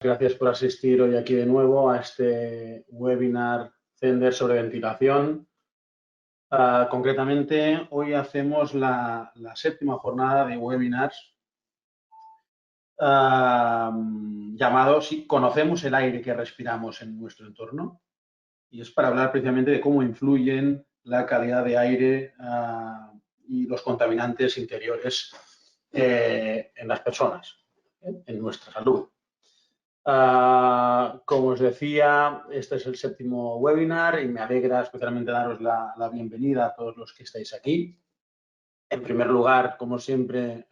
Gracias por asistir hoy aquí de nuevo a este webinar Zender sobre ventilación. Concretamente, hoy hacemos la séptima jornada de webinars llamado Si conocemos el aire que respiramos en nuestro entorno, y es para hablar precisamente de cómo influyen la calidad de aire y los contaminantes interiores en las personas, en nuestra salud. Como os decía, este es el séptimo webinar y me alegra especialmente daros la bienvenida a todos los que estáis aquí. En primer lugar, como siempre,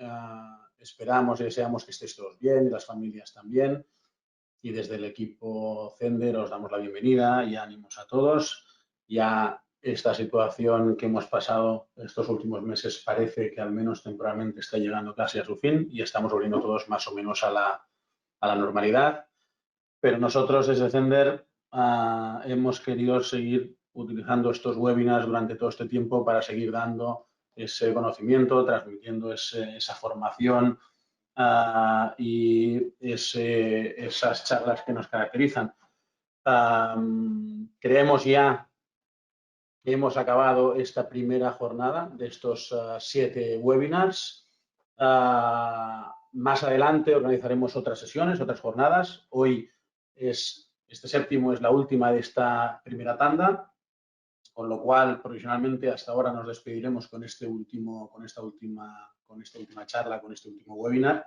esperamos y deseamos que estéis todos bien y las familias también. Y desde el equipo Zender os damos la bienvenida y ánimos a todos. Ya esta situación que hemos pasado estos últimos meses parece que al menos temporalmente está llegando casi a su fin y estamos volviendo todos más o menos a la normalidad. Pero nosotros desde Zender hemos querido seguir utilizando estos webinars durante todo este tiempo para seguir dando ese conocimiento, transmitiendo esa formación y esas charlas que nos caracterizan. Creemos ya que hemos acabado esta primera jornada de estos 7 webinars. Más adelante organizaremos otras sesiones, otras jornadas. Hoy este séptimo es la última de esta primera tanda, con lo cual provisionalmente hasta ahora nos despediremos con esta última charla, con este último webinar.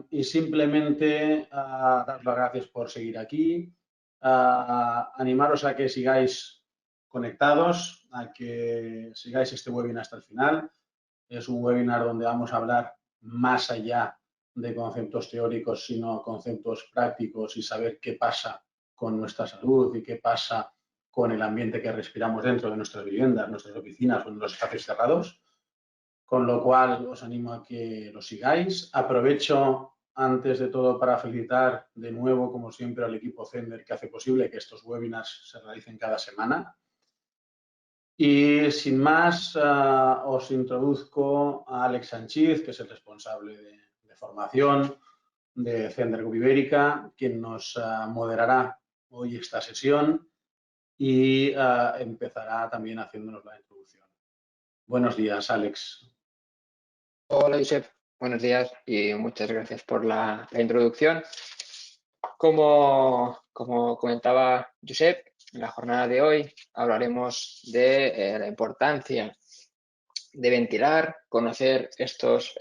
Y simplemente daros las gracias por seguir aquí, animaros a que sigáis conectados, a que sigáis este webinar hasta el final. Es un webinar donde vamos a hablar más allá de conceptos teóricos, sino conceptos prácticos y saber qué pasa con nuestra salud y qué pasa con el ambiente que respiramos dentro de nuestras viviendas, nuestras oficinas o en los espacios cerrados. Con lo cual os animo a que lo sigáis. Aprovecho antes de todo para felicitar de nuevo, como siempre, al equipo Zender que hace posible que estos webinars se realicen cada semana. Y sin más, os introduzco a Alex Sanchiz, que es el responsable de formación de Zender Group Ibérica, quien nos moderará hoy esta sesión y empezará también haciéndonos la introducción. Buenos días, Alex. Hola, Josep. Buenos días y muchas gracias por la introducción. Como comentaba Josep, en la jornada de hoy hablaremos de la importancia de ventilar, conocer estos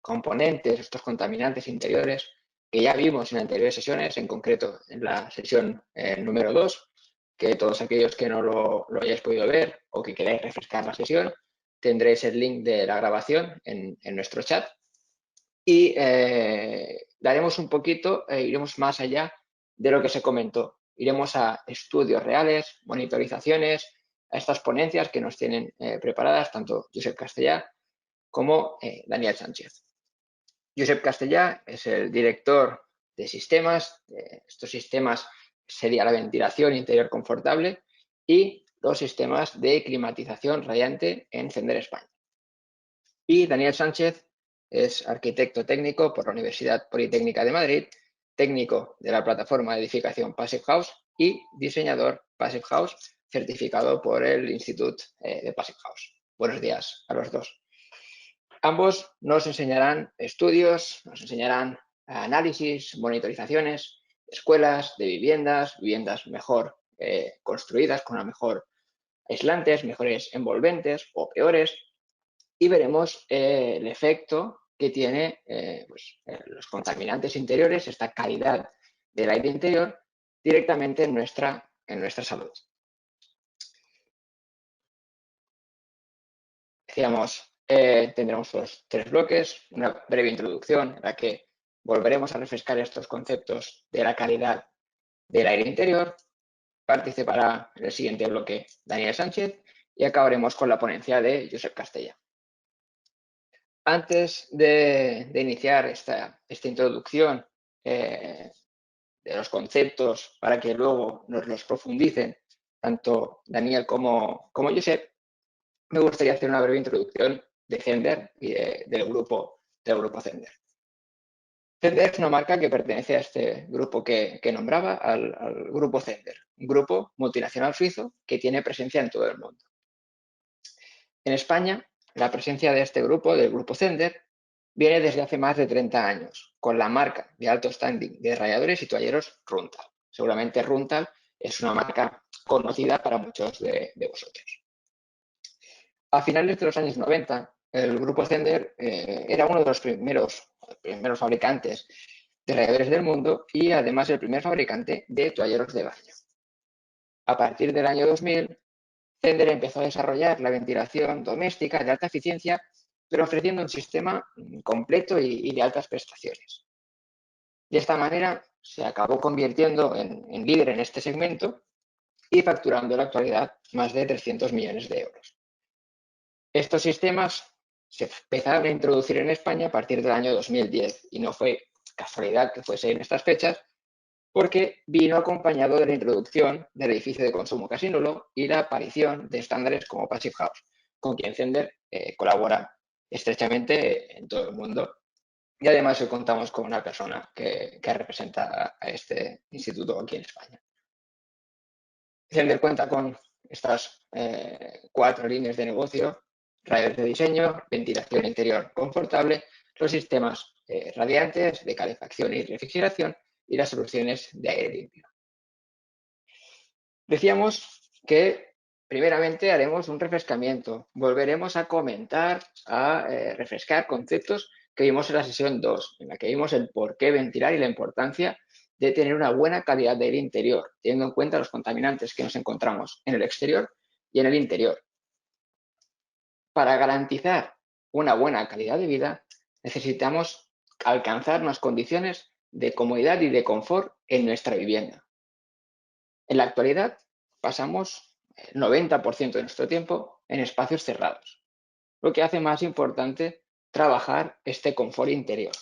componentes, estos contaminantes interiores que ya vimos en anteriores sesiones, en concreto en la sesión número 2, que todos aquellos que no lo hayáis podido ver o que queráis refrescar la sesión, tendréis el link de la grabación en nuestro chat y daremos un poquito, iremos más allá de lo que se comentó. Iremos a estudios reales, monitorizaciones, a estas ponencias que nos tienen preparadas tanto Josep Castellà como Daniel Sánchez. Josep Castellà es el director de sistemas. Estos sistemas sería la ventilación interior confortable y los sistemas de climatización radiante en Zender España. Y Daniel Sánchez es arquitecto técnico por la Universidad Politécnica de Madrid, técnico de la plataforma de edificación Passive House y diseñador Passive House, certificado por el Instituto de Passive House. Buenos días a los dos. Ambos nos enseñarán estudios, nos enseñarán análisis, monitorizaciones, escuelas de viviendas mejor construidas, con mejor aislantes, mejores envolventes o peores, y veremos el efecto que tiene los contaminantes interiores, esta calidad del aire interior, directamente en nuestra salud. Decíamos, tendremos los 3 bloques, una breve introducción en la que volveremos a refrescar estos conceptos de la calidad del aire interior. Participará en el siguiente bloque Daniel Sánchez y acabaremos con la ponencia de Josep Castellà. Antes de iniciar esta introducción de los conceptos para que luego nos los profundicen tanto Daniel como Josep, me gustaría hacer una breve introducción de Zender y del grupo Zender. Zender es una marca que pertenece a este grupo que nombraba, al grupo Zender, un grupo multinacional suizo que tiene presencia en todo el mundo. En España, la presencia de este grupo, del grupo Zender, viene desde hace más de 30 años, con la marca de alto standing de ralladores y toalleros Runtal. Seguramente Runtal es una marca conocida para muchos de vosotros. A finales de los años 90, el grupo Zender era uno de los primeros fabricantes de ralladores del mundo y además el primer fabricante de toalleros de baño. A partir del año 2000, Zender empezó a desarrollar la ventilación doméstica de alta eficiencia, pero ofreciendo un sistema completo y de altas prestaciones. De esta manera, se acabó convirtiendo en líder en este segmento y facturando en la actualidad más de 300 millones de euros. Estos sistemas se empezaron a introducir en España a partir del año 2010 y no fue casualidad que fuese en estas fechas, porque vino acompañado de la introducción del edificio de consumo casi nulo y la aparición de estándares como Passive House, con quien Zender colabora estrechamente en todo el mundo. Y además hoy contamos con una persona que representa a este instituto aquí en España. Zender cuenta con estas 4 líneas de negocio: radiadores de diseño, ventilación interior confortable, los sistemas radiantes de calefacción y refrigeración y las soluciones de aire limpio. Decíamos que primeramente haremos un refrescamiento, volveremos a comentar, a refrescar conceptos que vimos en la sesión 2, en la que vimos el por qué ventilar y la importancia de tener una buena calidad del interior, teniendo en cuenta los contaminantes que nos encontramos en el exterior y en el interior. Para garantizar una buena calidad de vida, necesitamos alcanzar unas condiciones de comodidad y de confort en nuestra vivienda. En la actualidad, pasamos el 90% de nuestro tiempo en espacios cerrados, lo que hace más importante trabajar este confort interior.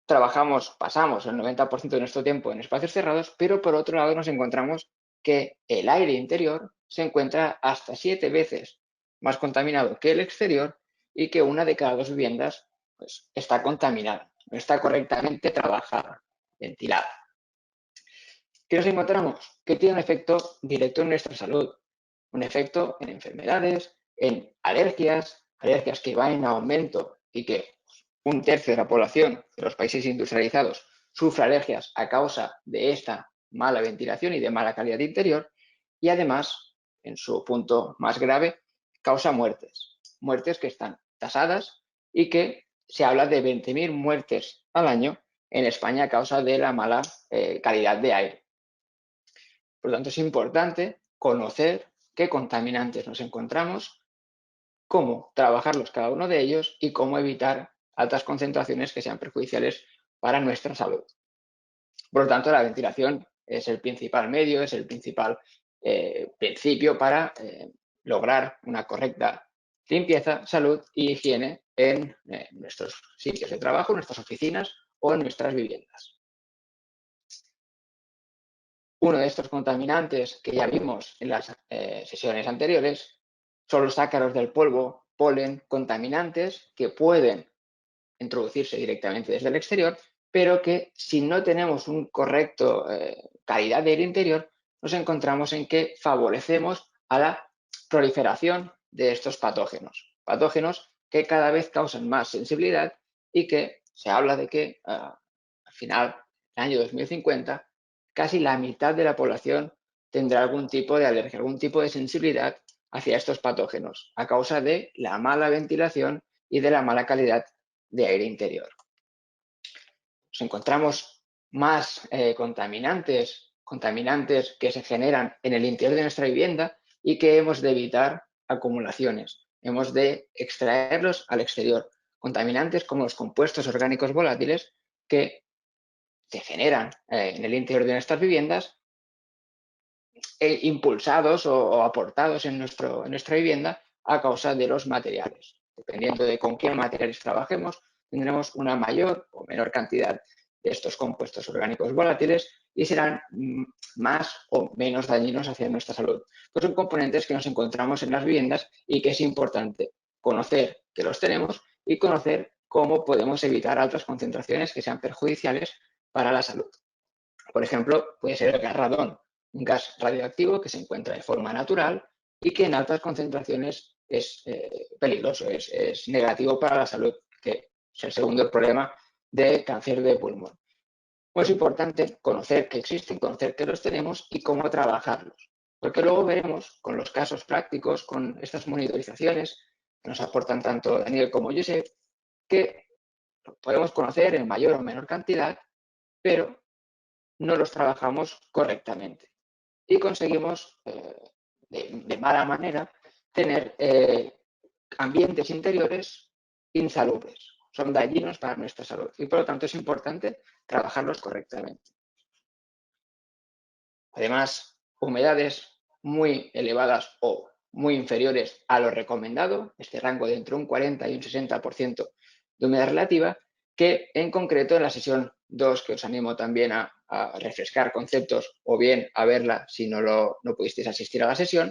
Pasamos el 90% de nuestro tiempo en espacios cerrados, pero por otro lado nos encontramos que el aire interior se encuentra hasta 7 veces más contaminado que el exterior y que 1 de cada 2 viviendas pues, está contaminada, no está correctamente trabajada, ventilada. ¿Qué nos encontramos? Que tiene un efecto directo en nuestra salud, un efecto en enfermedades, en alergias que van en aumento y que 1/3 de la población de los países industrializados sufre alergias a causa de esta mala ventilación y de mala calidad interior, y además, en su punto más grave, causa muertes que están tasadas y que se habla de 20.000 muertes al año en España a causa de la mala calidad de aire. Por lo tanto, es importante conocer qué contaminantes nos encontramos, cómo trabajarlos cada uno de ellos y cómo evitar altas concentraciones que sean perjudiciales para nuestra salud. Por lo tanto, la ventilación es el principal medio, es el principal principio para lograr una correcta limpieza, salud y higiene en nuestros sitios de trabajo, en nuestras oficinas o en nuestras viviendas. Uno de estos contaminantes que ya vimos en las sesiones anteriores son los ácaros del polvo, polen, contaminantes que pueden introducirse directamente desde el exterior, pero que si no tenemos un correcto calidad del interior, nos encontramos en que favorecemos a la proliferación de estos patógenos que cada vez causan más sensibilidad y que se habla de que al final del año 2050 casi la mitad de la población tendrá algún tipo de alergia, algún tipo de sensibilidad hacia estos patógenos a causa de la mala ventilación y de la mala calidad de aire interior. Nos encontramos más contaminantes que se generan en el interior de nuestra vivienda y que hemos de evitar acumulaciones. Hemos de extraerlos al exterior. Contaminantes como los compuestos orgánicos volátiles que se generan en el interior de nuestras viviendas, impulsados o aportados en nuestra vivienda a causa de los materiales. Dependiendo de con qué materiales trabajemos, tendremos una mayor o menor cantidad de estos compuestos orgánicos volátiles y serán más o menos dañinos hacia nuestra salud. Pues son componentes que nos encontramos en las viviendas y que es importante conocer que los tenemos y conocer cómo podemos evitar altas concentraciones que sean perjudiciales para la salud. Por ejemplo, puede ser el gas radón, un gas radioactivo que se encuentra de forma natural y que en altas concentraciones es peligroso, es negativo para la salud, que es el segundo problema de cáncer de pulmón. Pues es importante conocer que existen, conocer que los tenemos y cómo trabajarlos. Porque luego veremos con los casos prácticos, con estas monitorizaciones que nos aportan tanto Daniel como Josep, que podemos conocer en mayor o menor cantidad, pero no los trabajamos correctamente. Y conseguimos, de mala manera, tener ambientes interiores insalubres. Son dañinos para nuestra salud y por lo tanto es importante trabajarlos correctamente. Además, humedades muy elevadas o muy inferiores a lo recomendado, este rango de entre un 40 y un 60% de humedad relativa, que en concreto en la sesión 2, que os animo también a refrescar conceptos o bien a verla si no pudisteis asistir a la sesión,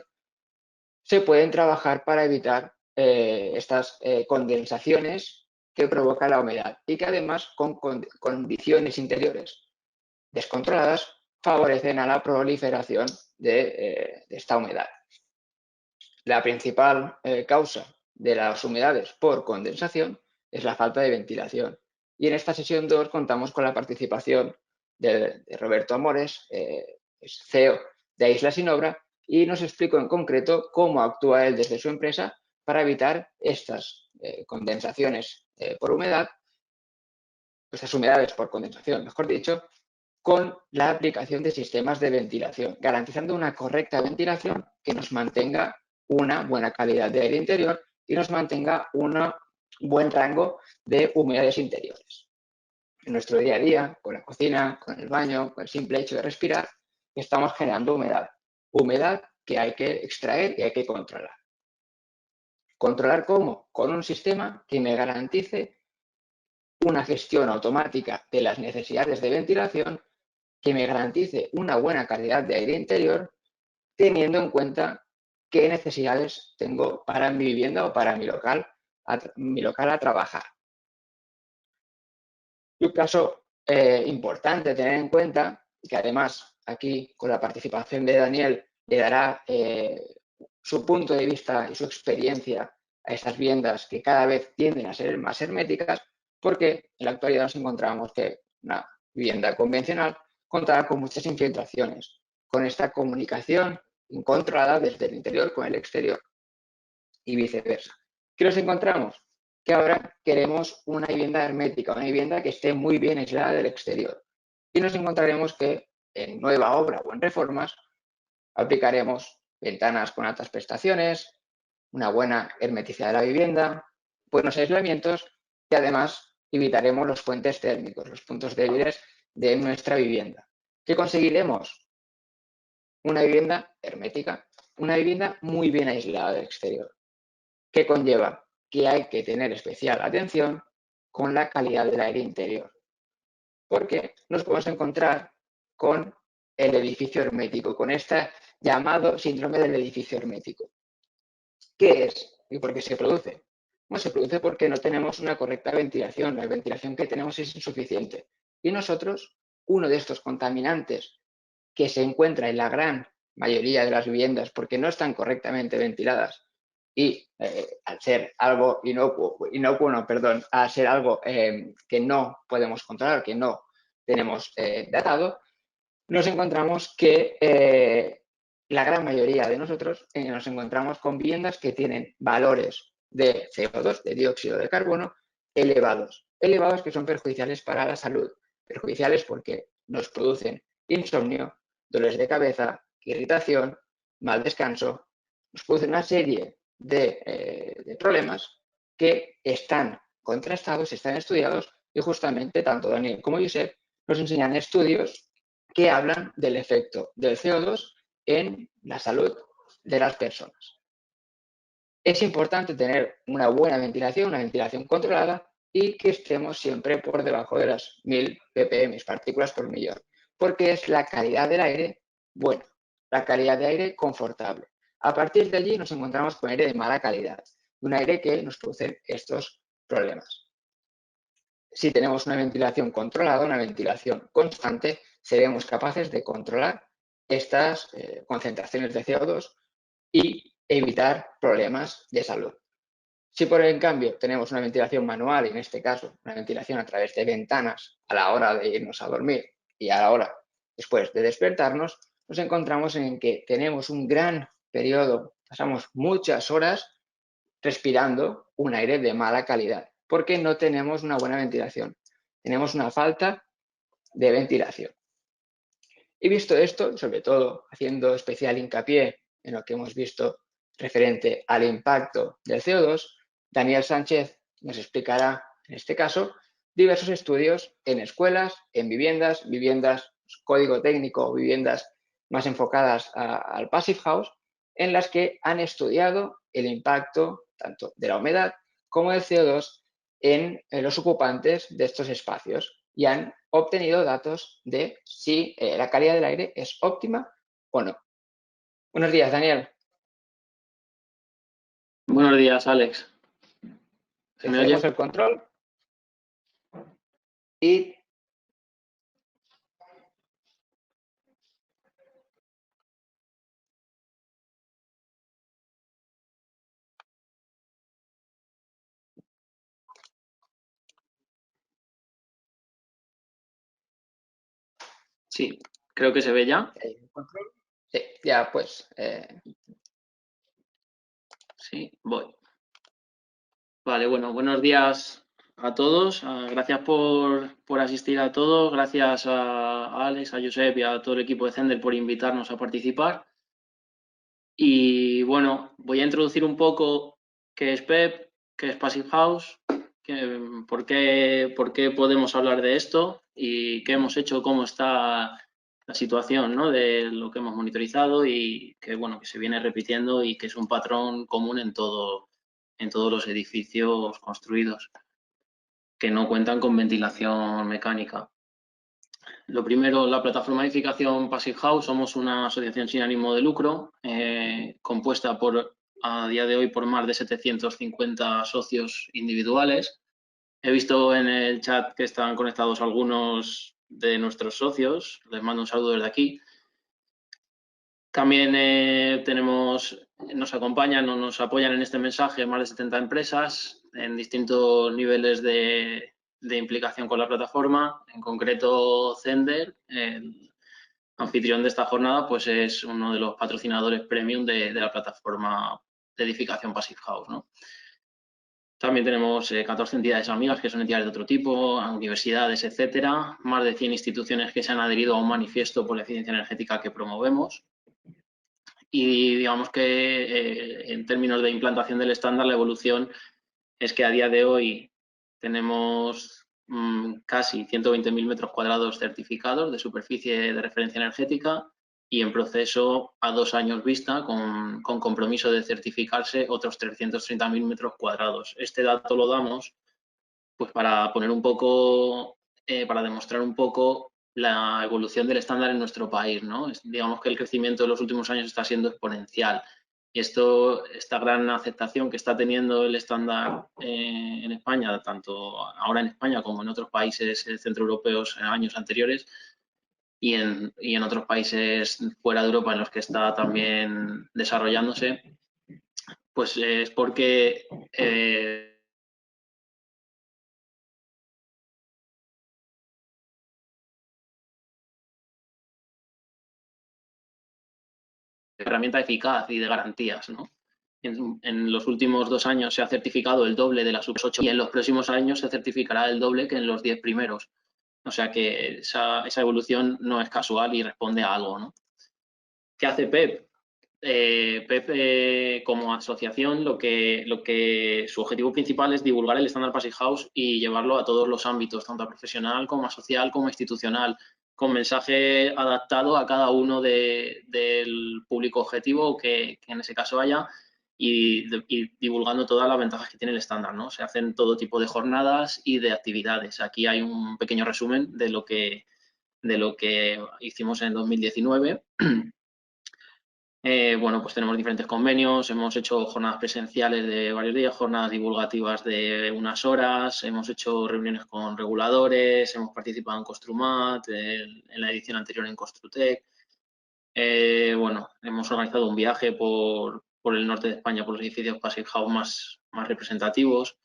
se pueden trabajar para evitar estas condensaciones que provoca la humedad y que además con condiciones interiores descontroladas favorecen a la proliferación de esta humedad. La principal causa de las humedades por condensación es la falta de ventilación. Y en esta sesión 2 contamos con la participación de Roberto Amores, es CEO de Isla Sin Obra, y nos explicó en concreto cómo actúa él desde su empresa para evitar estas condensaciones por humedad, estas humedades por condensación, mejor dicho, con la aplicación de sistemas de ventilación, garantizando una correcta ventilación que nos mantenga una buena calidad de aire interior y nos mantenga un buen rango de humedades interiores. En nuestro día a día, con la cocina, con el baño, con el simple hecho de respirar, estamos generando humedad. Humedad que hay que extraer y hay que controlar. ¿Controlar cómo? Con un sistema que me garantice una gestión automática de las necesidades de ventilación, que me garantice una buena calidad de aire interior, teniendo en cuenta qué necesidades tengo para mi vivienda o para mi local a trabajar. Y un caso importante a tener en cuenta, que además aquí con la participación de Daniel le dará su punto de vista y su experiencia a estas viviendas que cada vez tienden a ser más herméticas, porque en la actualidad nos encontramos que una vivienda convencional contará con muchas infiltraciones, con esta comunicación incontrolada desde el interior con el exterior y viceversa. ¿Qué nos encontramos? Que ahora queremos una vivienda hermética, una vivienda que esté muy bien aislada del exterior. Y nos encontraremos que en nueva obra o en reformas aplicaremos ventanas con altas prestaciones, una buena hermeticidad de la vivienda, buenos aislamientos y además evitaremos los puentes térmicos, los puntos débiles de nuestra vivienda. ¿Qué conseguiremos? Una vivienda hermética, una vivienda muy bien aislada del exterior. ¿Qué conlleva? Que hay que tener especial atención con la calidad del aire interior, porque nos podemos encontrar con el edificio hermético, con este llamado síndrome del edificio hermético. ¿Qué es y por qué se produce? Bueno, se produce porque no tenemos una correcta ventilación, la ventilación que tenemos es insuficiente. Y nosotros, uno de estos contaminantes que se encuentra en la gran mayoría de las viviendas porque no están correctamente ventiladas y al ser algo al ser algo que no podemos controlar, que no tenemos datado, nos encontramos que la gran mayoría de nosotros nos encontramos con viviendas que tienen valores de CO2, de dióxido de carbono, elevados. Elevados que son perjudiciales para la salud. Perjudiciales porque nos producen insomnio, dolores de cabeza, irritación, mal descanso. Nos producen una serie de problemas que están contrastados, están estudiados y justamente tanto Daniel como Josep nos enseñan estudios que hablan del efecto del CO2 en la salud de las personas. Es importante tener una buena ventilación, una ventilación controlada y que estemos siempre por debajo de las 1000 ppm, partículas por millón, porque es la calidad del aire buena, la calidad de aire confortable. A partir de allí nos encontramos con aire de mala calidad, un aire que nos produce estos problemas. si tenemos una ventilación controlada, una ventilación constante, seremos capaces de controlar estas concentraciones de CO2 y evitar problemas de salud. Si por el cambio tenemos una ventilación manual, en este caso una ventilación a través de ventanas a la hora de irnos a dormir y a la hora después de despertarnos, nos encontramos en que tenemos un gran periodo, pasamos muchas horas respirando un aire de mala calidad, porque no tenemos una buena ventilación, tenemos una falta de ventilación. Y visto esto, sobre todo haciendo especial hincapié en lo que hemos visto referente al impacto del CO2, Daniel Sánchez nos explicará, en este caso, diversos estudios en escuelas, en viviendas código técnico, viviendas más enfocadas al Passive House, en las que han estudiado el impacto tanto de la humedad como del CO2 en los ocupantes de estos espacios y han obtenido datos de si la calidad del aire es óptima o no. Buenos días, Daniel. Buenos días, Alex. ¿Se me oye? Hacemos el control y Sí, creo que se ve ya. sí, ya pues. Sí, voy. Vale, bueno, buenos días a todos. Gracias por asistir a todos. Gracias a Alex, a Josep y a todo el equipo de Zender por invitarnos a participar. Y bueno, voy a introducir un poco qué es PEP, qué es Passive House, por qué podemos hablar de esto y qué hemos hecho, cómo está la situación, ¿no?, de lo que hemos monitorizado y que, bueno, que se viene repitiendo y que es un patrón común en todos los edificios construidos que no cuentan con ventilación mecánica. Lo primero, la plataforma de edificación Passive House, somos una asociación sin ánimo de lucro, compuesta a día de hoy por más de 750 socios individuales. He visto en el chat que están conectados algunos de nuestros socios, les mando un saludo desde aquí. También nos acompañan o nos apoyan en este mensaje más de 70 empresas en distintos niveles de implicación con la plataforma. En concreto, Zender, el anfitrión de esta jornada, pues es uno de los patrocinadores premium de la plataforma de edificación Passive House, ¿no? También tenemos 14 entidades amigas, que son entidades de otro tipo, universidades, etcétera. Más de 100 instituciones que se han adherido a un manifiesto por la eficiencia energética que promovemos. Y digamos que en términos de implantación del estándar, la evolución es que a día de hoy tenemos casi 120.000 metros cuadrados certificados de superficie de referencia energética y en proceso a 2 años vista con compromiso de certificarse otros 330.000 metros cuadrados. Este dato lo damos pues para poner un poco, para demostrar un poco la evolución del estándar en nuestro país, ¿no? Digamos que el crecimiento de los últimos años está siendo exponencial. Y esta gran aceptación que está teniendo el estándar en España, tanto ahora en España como en otros países centroeuropeos en años anteriores y en otros países fuera de Europa en los que está también desarrollándose, pues es porque herramienta eficaz y de garantías, ¿no? En los últimos 2 años se ha certificado el doble de las Super 8 y en los próximos años se certificará el doble que en los 10 primeros. O sea que esa evolución no es casual y responde a algo, ¿no? ¿Qué hace PEP? PEP como asociación lo que su objetivo principal es divulgar el estándar Passive House y llevarlo a todos los ámbitos, tanto a profesional como a social como a institucional, con mensaje adaptado a cada uno del público objetivo que en ese caso haya y divulgando todas las ventajas que tiene el estándar, ¿no? Se hacen todo tipo de jornadas y de actividades. Aquí hay un pequeño resumen de lo que hicimos en 2019. Bueno, pues tenemos diferentes convenios, hemos hecho jornadas presenciales de varios días, jornadas divulgativas de unas horas, hemos hecho reuniones con reguladores, hemos participado en Construmat, en la edición anterior en Construtec. Bueno, hemos organizado un viaje por el norte de España, por los edificios Passive House más representativos.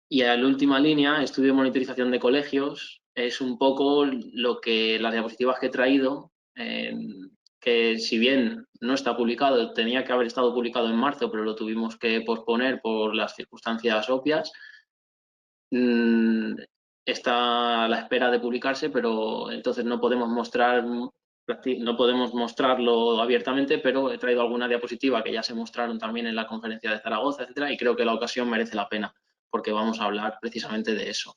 Y a la última línea, estudio de monitorización de colegios, es un poco lo que las diapositivas que he traído, que si bien no está publicado, tenía que haber estado publicado en marzo, pero lo tuvimos que posponer por las circunstancias obvias. Está a la espera de publicarse, pero entonces no podemos mostrarlo abiertamente, pero he traído alguna diapositiva que ya se mostraron también en la conferencia de Zaragoza, etcétera, y creo que la ocasión merece la pena, porque vamos a hablar precisamente de eso.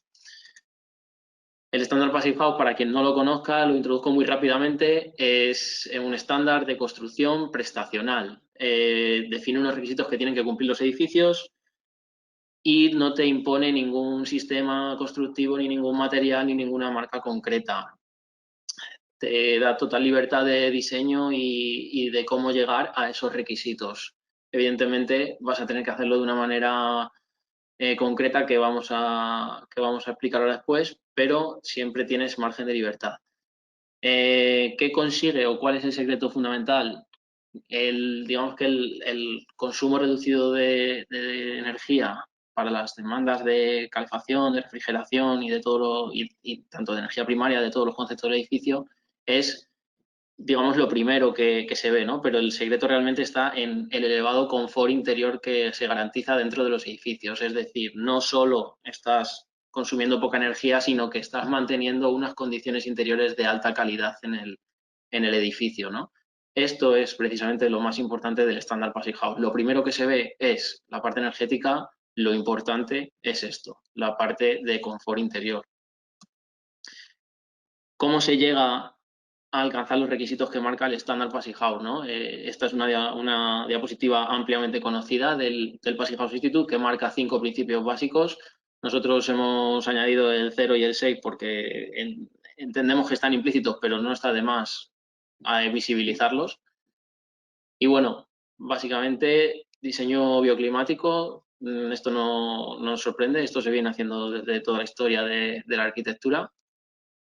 El estándar Passive House, para quien no lo conozca, lo introduzco muy rápidamente, es un estándar de construcción prestacional. Define unos requisitos que tienen que cumplir los edificios y no te impone ningún sistema constructivo, ni ningún material, ni ninguna marca concreta. Te da total libertad de diseño y de cómo llegar a esos requisitos. Evidentemente vas a tener que hacerlo de una manera concreta que vamos a explicar ahora después, pero siempre tienes margen de libertad. ¿Qué consigue o cuál es el secreto fundamental? Digamos que el consumo reducido de energía para las demandas de calefacción, de refrigeración y de todo y tanto de energía primaria de todos los conceptos del edificio es, digamos, lo primero que se ve, ¿no? Pero el secreto realmente está en el elevado confort interior que se garantiza dentro de los edificios. Es decir, no solo estás consumiendo poca energía, sino que estás manteniendo unas condiciones interiores de alta calidad en el edificio, ¿no? Esto es precisamente lo más importante del estándar Passive House. Lo primero que se ve es la parte energética, lo importante es esto, la parte de confort interior. ¿Cómo se llega a alcanzar los requisitos que marca el estándar Passive House, ¿no? Esta es una diapositiva ampliamente conocida del Passive House Institute que marca 5 principios básicos. Nosotros hemos añadido el 0 y el 6 porque entendemos que están implícitos, pero no está de más visibilizarlos. Y bueno, básicamente diseño bioclimático, esto no nos sorprende, esto se viene haciendo desde toda la historia de la arquitectura.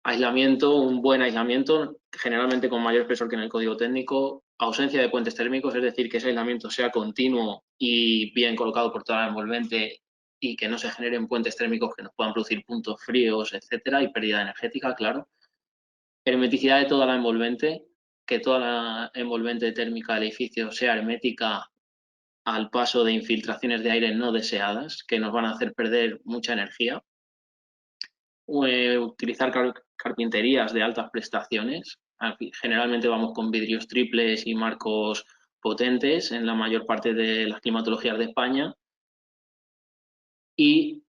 Aislamiento, un buen aislamiento, generalmente con mayor espesor que en el código técnico. Ausencia de puentes térmicos, es decir, que ese aislamiento sea continuo y bien colocado por toda la envolvente y que no se generen puentes térmicos que nos puedan producir puntos fríos, etcétera, y pérdida energética, claro. Hermeticidad de toda la envolvente, que toda la envolvente térmica del edificio sea hermética al paso de infiltraciones de aire no deseadas, que nos van a hacer perder mucha energía. Utilizar carpinterías de altas prestaciones. Generalmente vamos con vidrios triples y marcos potentes en la mayor parte de las climatologías de España. Y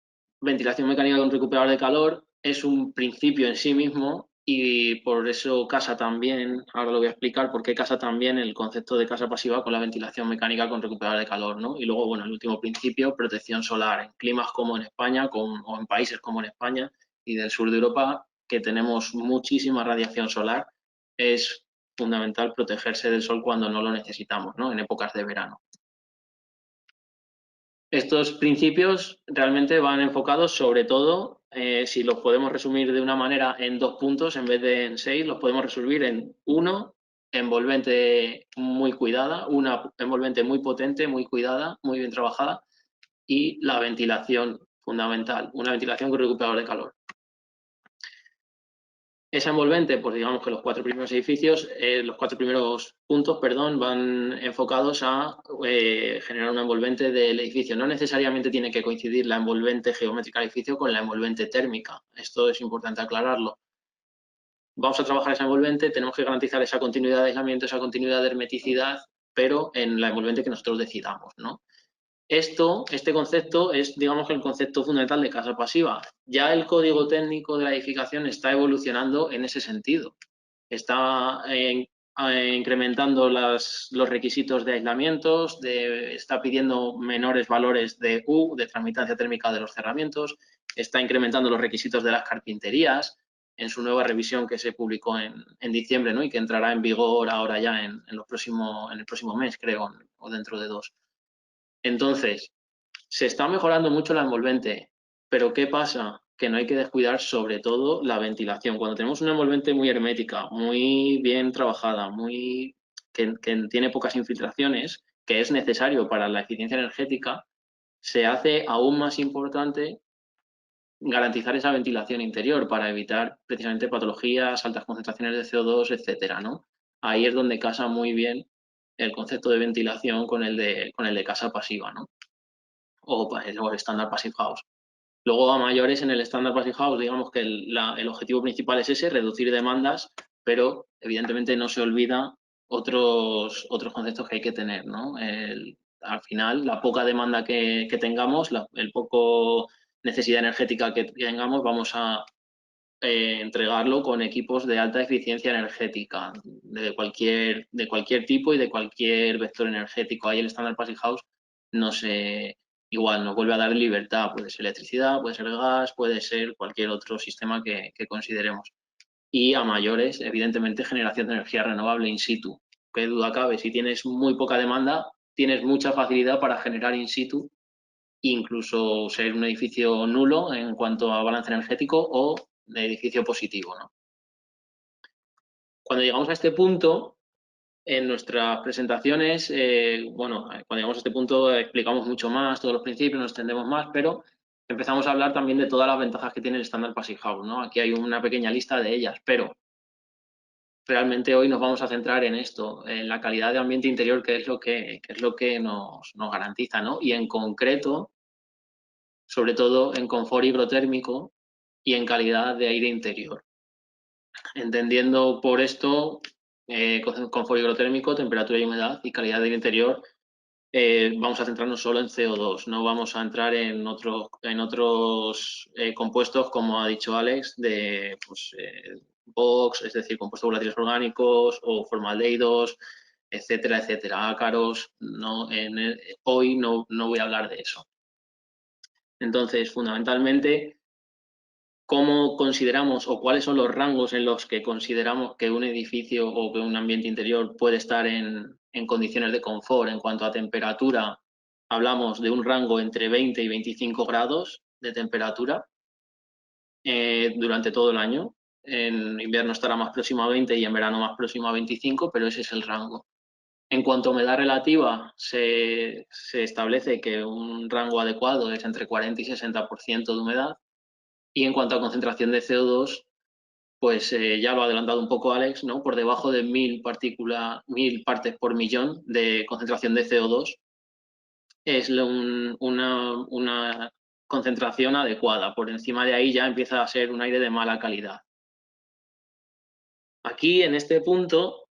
ventilación mecánica con recuperador de calor es un principio en sí mismo y por eso casa también, ahora lo voy a explicar, por qué casa también el concepto de casa pasiva con la ventilación mecánica con recuperador de calor, ¿no? Y luego, bueno, el último principio, protección solar en climas como en España o en países como en España y del sur de Europa, que tenemos muchísima radiación solar, es fundamental protegerse del sol cuando no lo necesitamos, ¿no? En épocas de verano. Estos principios realmente van enfocados sobre todo, si los podemos resumir de una manera en 2 puntos en vez de en 6, los podemos resumir en 1, envolvente muy cuidada, una envolvente muy potente, muy cuidada, muy bien trabajada, y la ventilación fundamental, una ventilación con recuperador de calor. Esa envolvente, pues digamos que los 4 primeros edificios, los 4 primeros puntos, perdón, van enfocados a generar una envolvente del edificio. No necesariamente tiene que coincidir la envolvente geométrica del edificio con la envolvente térmica. Esto es importante aclararlo. Vamos a trabajar esa envolvente, tenemos que garantizar esa continuidad de aislamiento, esa continuidad de hermeticidad, pero en la envolvente que nosotros decidamos, ¿no? Este concepto es, digamos, el concepto fundamental de casa pasiva. Ya el código técnico de la edificación está evolucionando en ese sentido. Está incrementando los requisitos de aislamientos, está pidiendo menores valores de U, de transmitancia térmica de los cerramientos, está incrementando los requisitos de las carpinterías, en su nueva revisión que se publicó en diciembre, ¿no? Y que entrará en vigor ahora ya en el próximo mes, creo, o dentro de 2. Entonces, se está mejorando mucho la envolvente, pero ¿qué pasa? Que no hay que descuidar sobre todo la ventilación. Cuando tenemos una envolvente muy hermética, muy bien trabajada, que tiene pocas infiltraciones, que es necesario para la eficiencia energética, se hace aún más importante garantizar esa ventilación interior para evitar precisamente patologías, altas concentraciones de CO2, etcétera, ¿no? Ahí es donde casa muy bien el concepto de ventilación con el de casa pasiva, ¿no? O el estándar Passive House. Luego, a mayores, en el estándar Passive House, digamos que el objetivo principal es ese, reducir demandas, pero evidentemente no se olvida otros conceptos que hay que tener, ¿no? Al final, la poca demanda que tengamos, el poco necesidad energética que tengamos, vamos a entregarlo con equipos de alta eficiencia energética, de cualquier tipo y de cualquier vector energético. Ahí el estándar Passive House igual nos vuelve a dar libertad, puede ser electricidad, puede ser gas, puede ser cualquier otro sistema que consideremos. Y a mayores, evidentemente, generación de energía renovable in situ. Qué duda cabe, si tienes muy poca demanda, tienes mucha facilidad para generar in situ, incluso ser un edificio nulo en cuanto a balance energético o de edificio positivo, ¿no? Cuando llegamos a este punto, en nuestras presentaciones, cuando llegamos a este punto explicamos mucho más todos los principios, nos extendemos más, pero empezamos a hablar también de todas las ventajas que tiene el estándar Passive House, ¿no? Aquí hay una pequeña lista de ellas, pero realmente hoy nos vamos a centrar en esto, en la calidad de ambiente interior, que es lo que nos garantiza, ¿no? Y en concreto, sobre todo en confort hidrotérmico y en calidad de aire interior. Entendiendo por esto confort hidrotérmico, temperatura y humedad y calidad del interior, vamos a centrarnos solo en CO2, no vamos a entrar en otros compuestos, como ha dicho Alex, de BOX, es decir, compuestos volátiles orgánicos o formaldehídos, etcétera, etcétera, ácaros. Hoy no voy a hablar de eso. Entonces, fundamentalmente, ¿cómo consideramos o cuáles son los rangos en los que consideramos que un edificio o que un ambiente interior puede estar en condiciones de confort? En cuanto a temperatura, hablamos de un rango entre 20 y 25 grados de temperatura durante todo el año. En invierno estará más próximo a 20 y en verano más próximo a 25, pero ese es el rango. En cuanto a humedad relativa, se establece que un rango adecuado es entre 40 y 60% de humedad. Y en cuanto a concentración de CO2, pues ya lo ha adelantado un poco Alex, ¿no? Por debajo de 1000 partes por millón de concentración de CO2 es una concentración adecuada. Por encima de ahí ya empieza a ser un aire de mala calidad. Aquí, en este punto,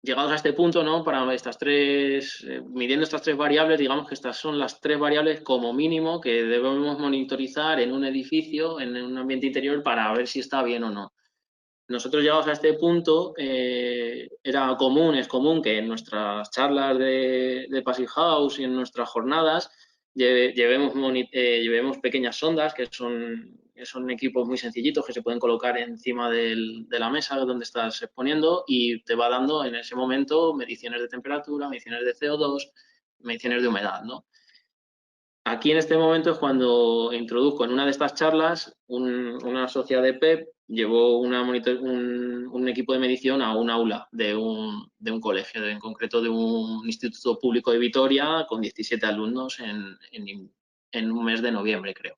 llegados a este punto, ¿no? Para estas midiendo estas tres variables, digamos que estas son las tres variables como mínimo que debemos monitorizar en un edificio, en un ambiente interior, para ver si está bien o no. Nosotros llegados a este punto, es común que en nuestras charlas de Passive House y en nuestras jornadas llevemos pequeñas sondas que son equipos muy sencillitos que se pueden colocar encima de la mesa donde estás exponiendo y te va dando en ese momento mediciones de temperatura, mediciones de CO2, mediciones de humedad, ¿no? Aquí en este momento es cuando introduzco en una de estas charlas una sociedad de PEP llevó un equipo de medición a un aula de un colegio, en concreto de un instituto público de Vitoria con 17 alumnos en un mes de noviembre, creo.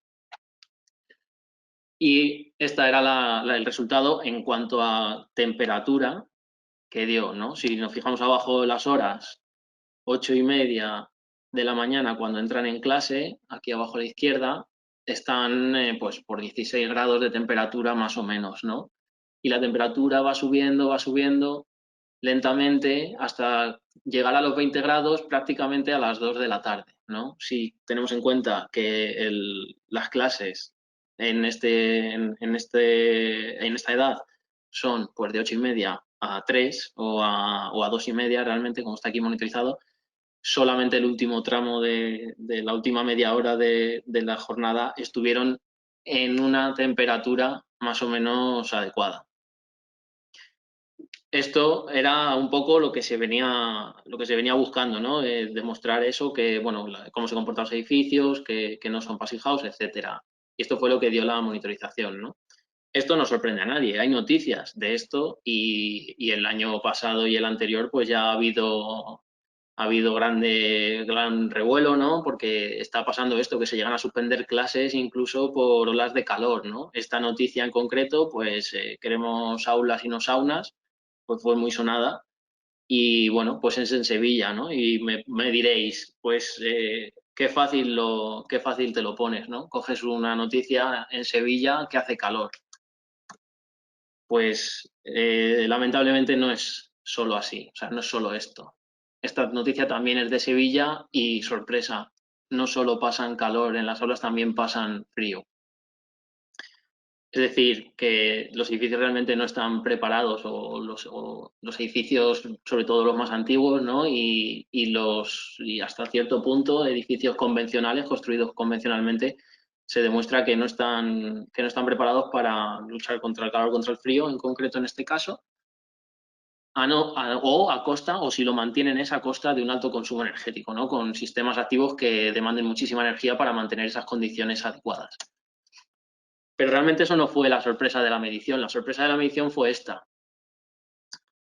Y este era el resultado en cuanto a temperatura que dio, ¿no? Si nos fijamos abajo las horas, 8:30 de la mañana cuando entran en clase, aquí abajo a la izquierda, están pues por 16 grados de temperatura más o menos, ¿no? Y la temperatura va subiendo lentamente hasta llegar a los 20 grados prácticamente a las 2 de la tarde, ¿no? Si tenemos en cuenta que las clases en esta edad son pues de 8:30 a 3 o a 2:30 realmente, como está aquí monitorizado, solamente el último tramo de la última media hora de la jornada estuvieron en una temperatura más o menos adecuada. Esto era un poco lo que se venía buscando, ¿no? Demostrar eso, que, bueno, cómo se comportan los edificios, que no son passive house, etcétera. Y esto fue lo que dio la monitorización, ¿no? Esto no sorprende a nadie, hay noticias de esto y el año pasado y el anterior pues ya ha habido gran revuelo, ¿no? Porque está pasando esto, que se llegan a suspender clases incluso por olas de calor, ¿no? Esta noticia en concreto, pues queremos aulas y no saunas, pues fue muy sonada y bueno, pues es en Sevilla, ¿no? Y me diréis, pues qué fácil te lo pones, ¿no? Coges una noticia en Sevilla que hace calor. Pues lamentablemente no es solo así, o sea, no es solo esto. Esta noticia también es de Sevilla y, sorpresa, no solo pasan calor en las aulas, también pasan frío. Es decir, que los edificios realmente no están preparados o los edificios, sobre todo los más antiguos, ¿no? y hasta cierto punto edificios convencionales, construidos convencionalmente, se demuestra que no están preparados para luchar contra el calor, contra el frío, en concreto en este caso, a costa, o si lo mantienen es a costa de un alto consumo energético, ¿no? Con sistemas activos que demanden muchísima energía para mantener esas condiciones adecuadas. Pero realmente eso no fue la sorpresa de la medición. La sorpresa de la medición fue esta.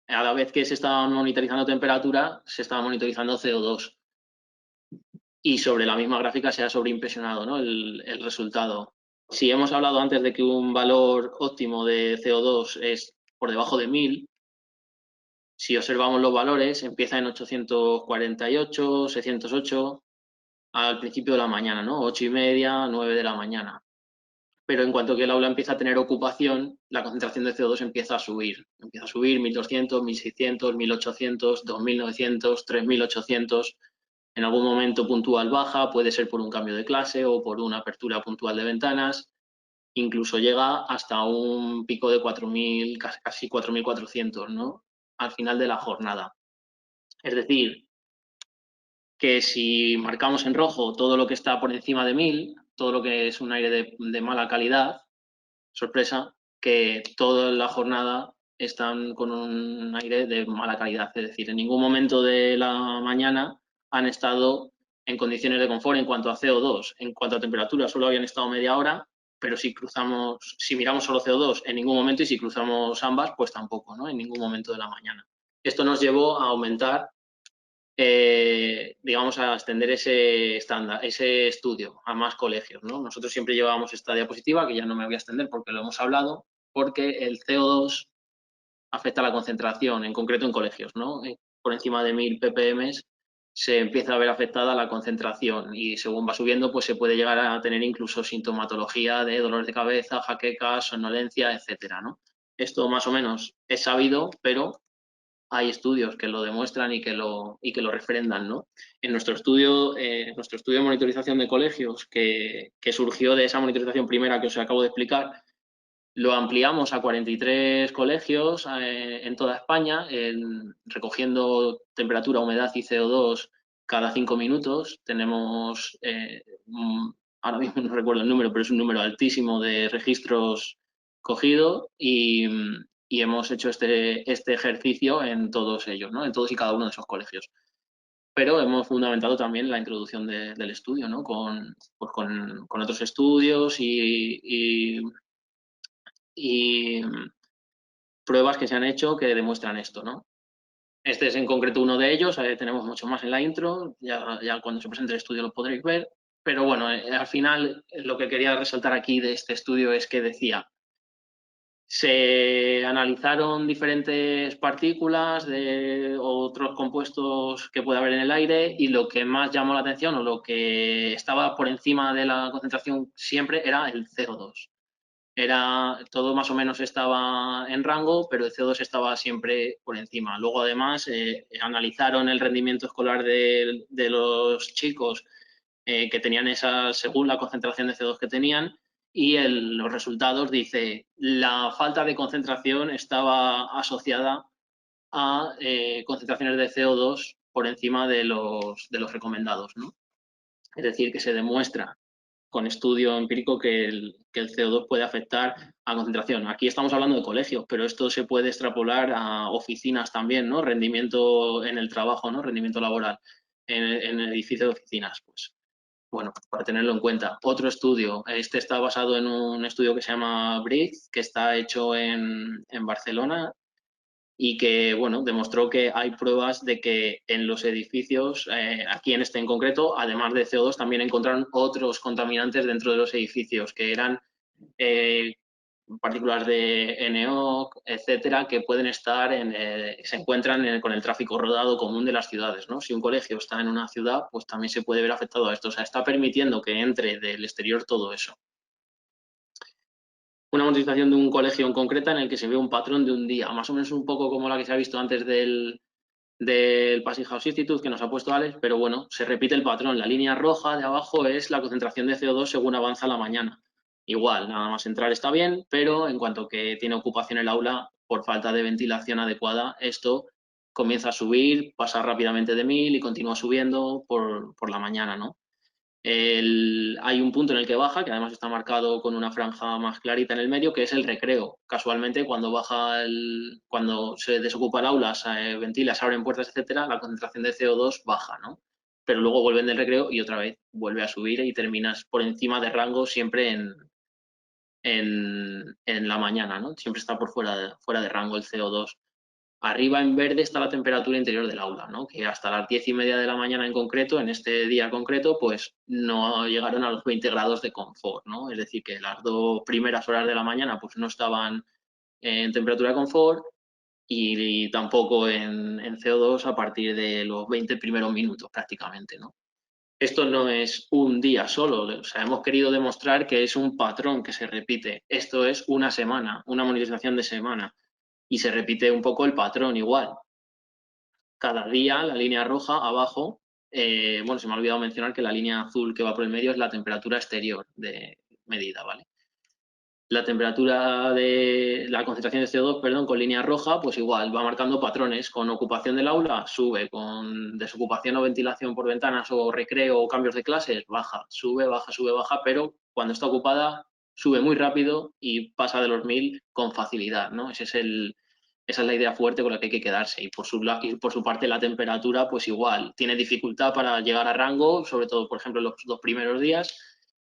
A la vez que se estaba monitorizando temperatura, se estaba monitorizando CO2. Y sobre la misma gráfica se ha sobreimpresionado, ¿no? el resultado. Si hemos hablado antes de que un valor óptimo de CO2 es por debajo de 1000, si observamos los valores, empieza en 848, 608 al principio de la mañana, ¿no? 8:30, 9 de la mañana. Pero en cuanto que el aula empieza a tener ocupación, la concentración de CO2 empieza a subir. Empieza a subir 1200, 1600, 1800, 2900, 3800. En algún momento puntual baja, puede ser por un cambio de clase o por una apertura puntual de ventanas. Incluso llega hasta un pico de 4000, casi 4400, ¿no? Al final de la jornada. Es decir, que si marcamos en rojo todo lo que está por encima de 1000, todo lo que es un aire de mala calidad, sorpresa, que toda la jornada están con un aire de mala calidad. Es decir, en ningún momento de la mañana han estado en condiciones de confort en cuanto a CO2. En cuanto a temperatura, solo habían estado media hora, pero si miramos solo CO2, en ningún momento, y si cruzamos ambas, pues tampoco, ¿no? En ningún momento de la mañana. Esto nos llevó a aumentar, digamos, a extender ese estándar, ese estudio a más colegios, ¿no? Nosotros siempre llevábamos esta diapositiva, que ya no me voy a extender porque lo hemos hablado, porque el CO2 afecta a la concentración, en concreto en colegios, ¿no? Por encima de 1000 ppm se empieza a ver afectada la concentración y según va subiendo, pues se puede llegar a tener incluso sintomatología de dolores de cabeza, jaquecas, somnolencia, etcétera, ¿no? Esto más o menos es sabido, pero hay estudios que lo demuestran y que lo refrendan, ¿no? En nuestro estudio de monitorización de colegios, que surgió de esa monitorización primera que os acabo de explicar, lo ampliamos a 43 colegios en toda España, recogiendo temperatura, humedad y CO2 cada 5 minutos. Tenemos, ahora mismo no recuerdo el número, pero es un número altísimo de registros cogido y hemos hecho este ejercicio en todos ellos, ¿no? En todos y cada uno de esos colegios. Pero hemos fundamentado también la introducción del estudio, ¿no? Con otros estudios y pruebas que se han hecho que demuestran esto, ¿no? Este es en concreto uno de ellos, tenemos mucho más en la intro, ya cuando se presente el estudio lo podréis ver, pero bueno, al final lo que quería resaltar aquí de este estudio es que decía, se analizaron diferentes partículas de otros compuestos que puede haber en el aire y lo que más llamó la atención o lo que estaba por encima de la concentración siempre era el CO2. Todo más o menos estaba en rango, pero el CO2 estaba siempre por encima. Luego, además, analizaron el rendimiento escolar de los chicos que tenían según la concentración de CO2 que tenían, y los resultados dice la falta de concentración estaba asociada a concentraciones de CO2 por encima de los recomendados, ¿no? Es decir, que se demuestra con estudio empírico que el CO2 puede afectar a concentración. Aquí estamos hablando de colegios, pero esto se puede extrapolar a oficinas también, ¿no? Rendimiento en el trabajo, ¿no? Rendimiento laboral en edificios de oficinas, pues. Bueno, para tenerlo en cuenta. Otro estudio, este está basado en un estudio que se llama BRIC, que está hecho en Barcelona y que, bueno, demostró que hay pruebas de que en los edificios, aquí en este en concreto, además de CO2, también encontraron otros contaminantes dentro de los edificios, que eran partículas de NOx, etcétera, que pueden estar se encuentran con el tráfico rodado común de las ciudades, ¿no? Si un colegio está en una ciudad, pues también se puede ver afectado a esto. O sea, está permitiendo que entre del exterior todo eso. Una monitorización de un colegio en concreta en el que se ve un patrón de un día, más o menos un poco como la que se ha visto antes del Passage House Institute que nos ha puesto Alex, pero bueno, se repite el patrón. La línea roja de abajo es la concentración de CO2 según avanza la mañana. Igual, nada más entrar está bien, pero en cuanto que tiene ocupación el aula, por falta de ventilación adecuada, esto comienza a subir, pasa rápidamente de 1000 y continúa subiendo por la mañana, ¿no? Hay un punto en el que baja, que además está marcado con una franja más clarita en el medio, que es el recreo. Casualmente, cuando cuando se desocupa el aula, se ventila, se abren puertas, etcétera, la concentración de CO2 baja, ¿no? Pero luego vuelven del recreo y otra vez vuelve a subir y terminas por encima de rango siempre en la mañana, ¿no? Siempre está por fuera de rango el CO2. Arriba en verde está la temperatura interior del aula, ¿no? Que hasta las 10:30 de la mañana en concreto, en este día concreto, pues no llegaron a los 20 grados de confort, ¿no? Es decir, que las 2 primeras horas de la mañana pues no estaban en temperatura de confort y tampoco en CO2 a partir de los 20 primeros minutos prácticamente, ¿no? Esto no es un día solo, o sea, hemos querido demostrar que es un patrón que se repite. Esto es una semana, una monitorización de semana. Y se repite un poco el patrón igual. Cada día la línea roja abajo, bueno, se me ha olvidado mencionar que la línea azul que va por el medio es la temperatura exterior de medida, ¿vale? La temperatura de la concentración de CO2, perdón, con línea roja, pues igual, va marcando patrones. Con ocupación del aula, sube. Con desocupación o ventilación por ventanas o recreo o cambios de clases, baja. Sube, baja, pero cuando está ocupada, sube muy rápido y pasa de los 1000 con facilidad, ¿no? Esa es la idea fuerte con la que hay que quedarse. Y por su parte, la temperatura, pues igual, tiene dificultad para llegar a rango, sobre todo, por ejemplo, en los 2 primeros días,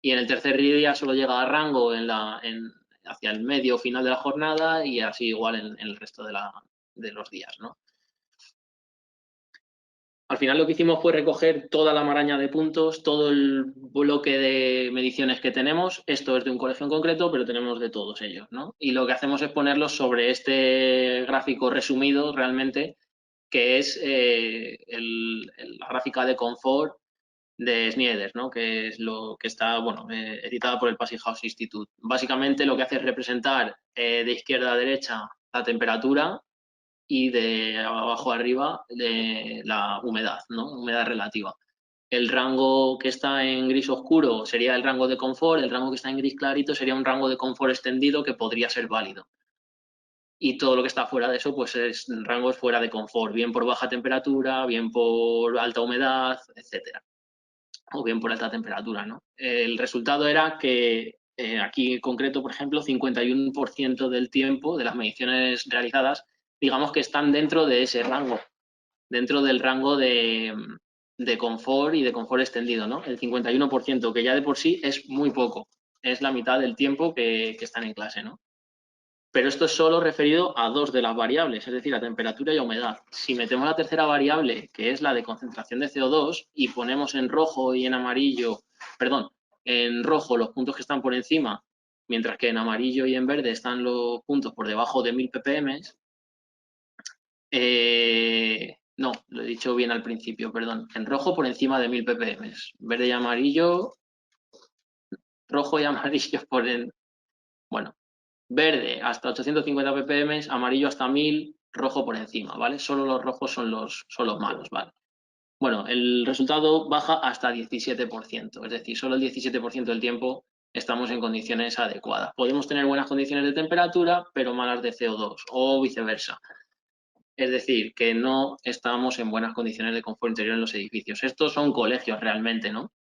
y en el tercer día solo llega a rango hacia el medio final de la jornada y así igual en el resto de los días, ¿no? Al final lo que hicimos fue recoger toda la maraña de puntos, todo el bloque de mediciones que tenemos. Esto es de un colegio en concreto, pero tenemos de todos ellos, ¿no? Y lo que hacemos es ponerlos sobre este gráfico resumido realmente, que es la gráfica de confort de Snieders, ¿no? Que es lo que está, bueno, editada por el Passage House Institute. Básicamente lo que hace es representar de izquierda a derecha la temperatura y de abajo a arriba de la humedad, ¿no? Humedad relativa. El rango que está en gris oscuro sería el rango de confort, el rango que está en gris clarito sería un rango de confort extendido que podría ser válido. Y todo lo que está fuera de eso, pues es rangos fuera de confort, bien por baja temperatura, bien por alta humedad, etcétera. O bien por alta temperatura, ¿no? El resultado era que aquí en concreto, por ejemplo, 51% del tiempo de las mediciones realizadas, digamos que están dentro de ese rango, dentro del rango de confort y de confort extendido, ¿no? El 51%, que ya de por sí es muy poco, es la mitad del tiempo que están en clase, ¿no? Pero esto es solo referido a 2 de las variables, es decir, a temperatura y a humedad. Si metemos la tercera variable, que es la de concentración de CO2, y ponemos en rojo y en amarillo, perdón, en rojo los puntos que están por encima, mientras que en amarillo y en verde están los puntos por debajo de 1000 ppm, no, lo he dicho bien al principio, perdón. En rojo por encima de 1000 ppm, verde y amarillo, rojo y amarillo por en... Bueno, verde hasta 850 ppm, amarillo hasta 1000, rojo por encima, ¿vale? Solo los rojos son los malos, ¿vale? Bueno, el resultado baja hasta 17%, es decir, solo el 17% del tiempo estamos en condiciones adecuadas. Podemos tener buenas condiciones de temperatura, pero malas de CO2 o viceversa. Es decir, que no estamos en buenas condiciones de confort interior en los edificios. Estos son colegios realmente, ¿no?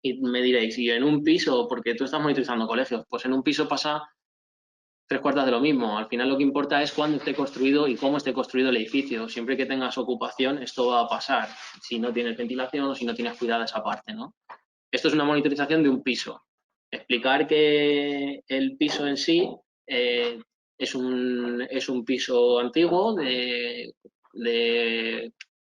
Y me diréis, ¿y en un piso? Porque tú estás monitorizando colegios. Pues en un piso pasa 3/4 de lo mismo. Al final lo que importa es cuándo esté construido y cómo esté construido el edificio. Siempre que tengas ocupación, esto va a pasar. Si no tienes ventilación o si no tienes cuidado esa parte, ¿no? Esto es una monitorización de un piso. Explicar que el piso en sí es un piso antiguo de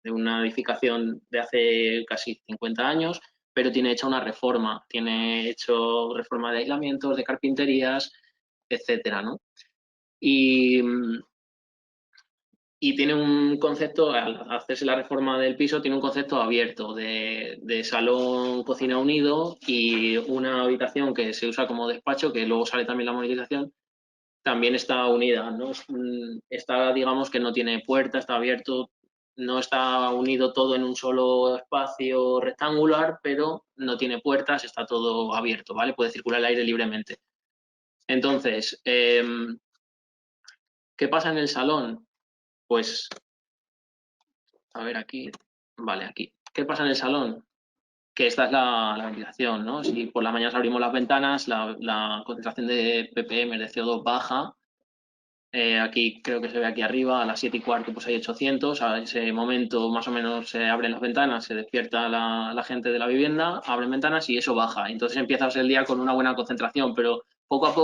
una edificación de hace casi 50 años, pero tiene hecha una reforma. Tiene hecho reforma de aislamientos, de carpinterías, etcétera, ¿no? Y tiene un concepto, al hacerse la reforma del piso, tiene un concepto abierto de salón, cocina unido y una habitación que se usa como despacho, que luego sale también la monitorización, también está unida, ¿no? Está, digamos, que no tiene puerta, está abierto, no está unido todo en un solo espacio rectangular, pero no tiene puertas, está todo abierto, ¿vale? Puede circular el aire libremente. Entonces, ¿qué pasa en el salón? Pues, a ver aquí, vale, aquí. ¿Qué pasa en el salón? Que esta es la ventilación, ¿no? Si por la mañana abrimos las ventanas, la concentración de ppm de CO2 baja. Aquí creo que se ve aquí arriba, a las 7:15 pues hay 800. A ese momento más o menos se abren las ventanas, se despierta la gente de la vivienda, abren ventanas y eso baja. Entonces empiezas el día con una buena concentración, pero poco a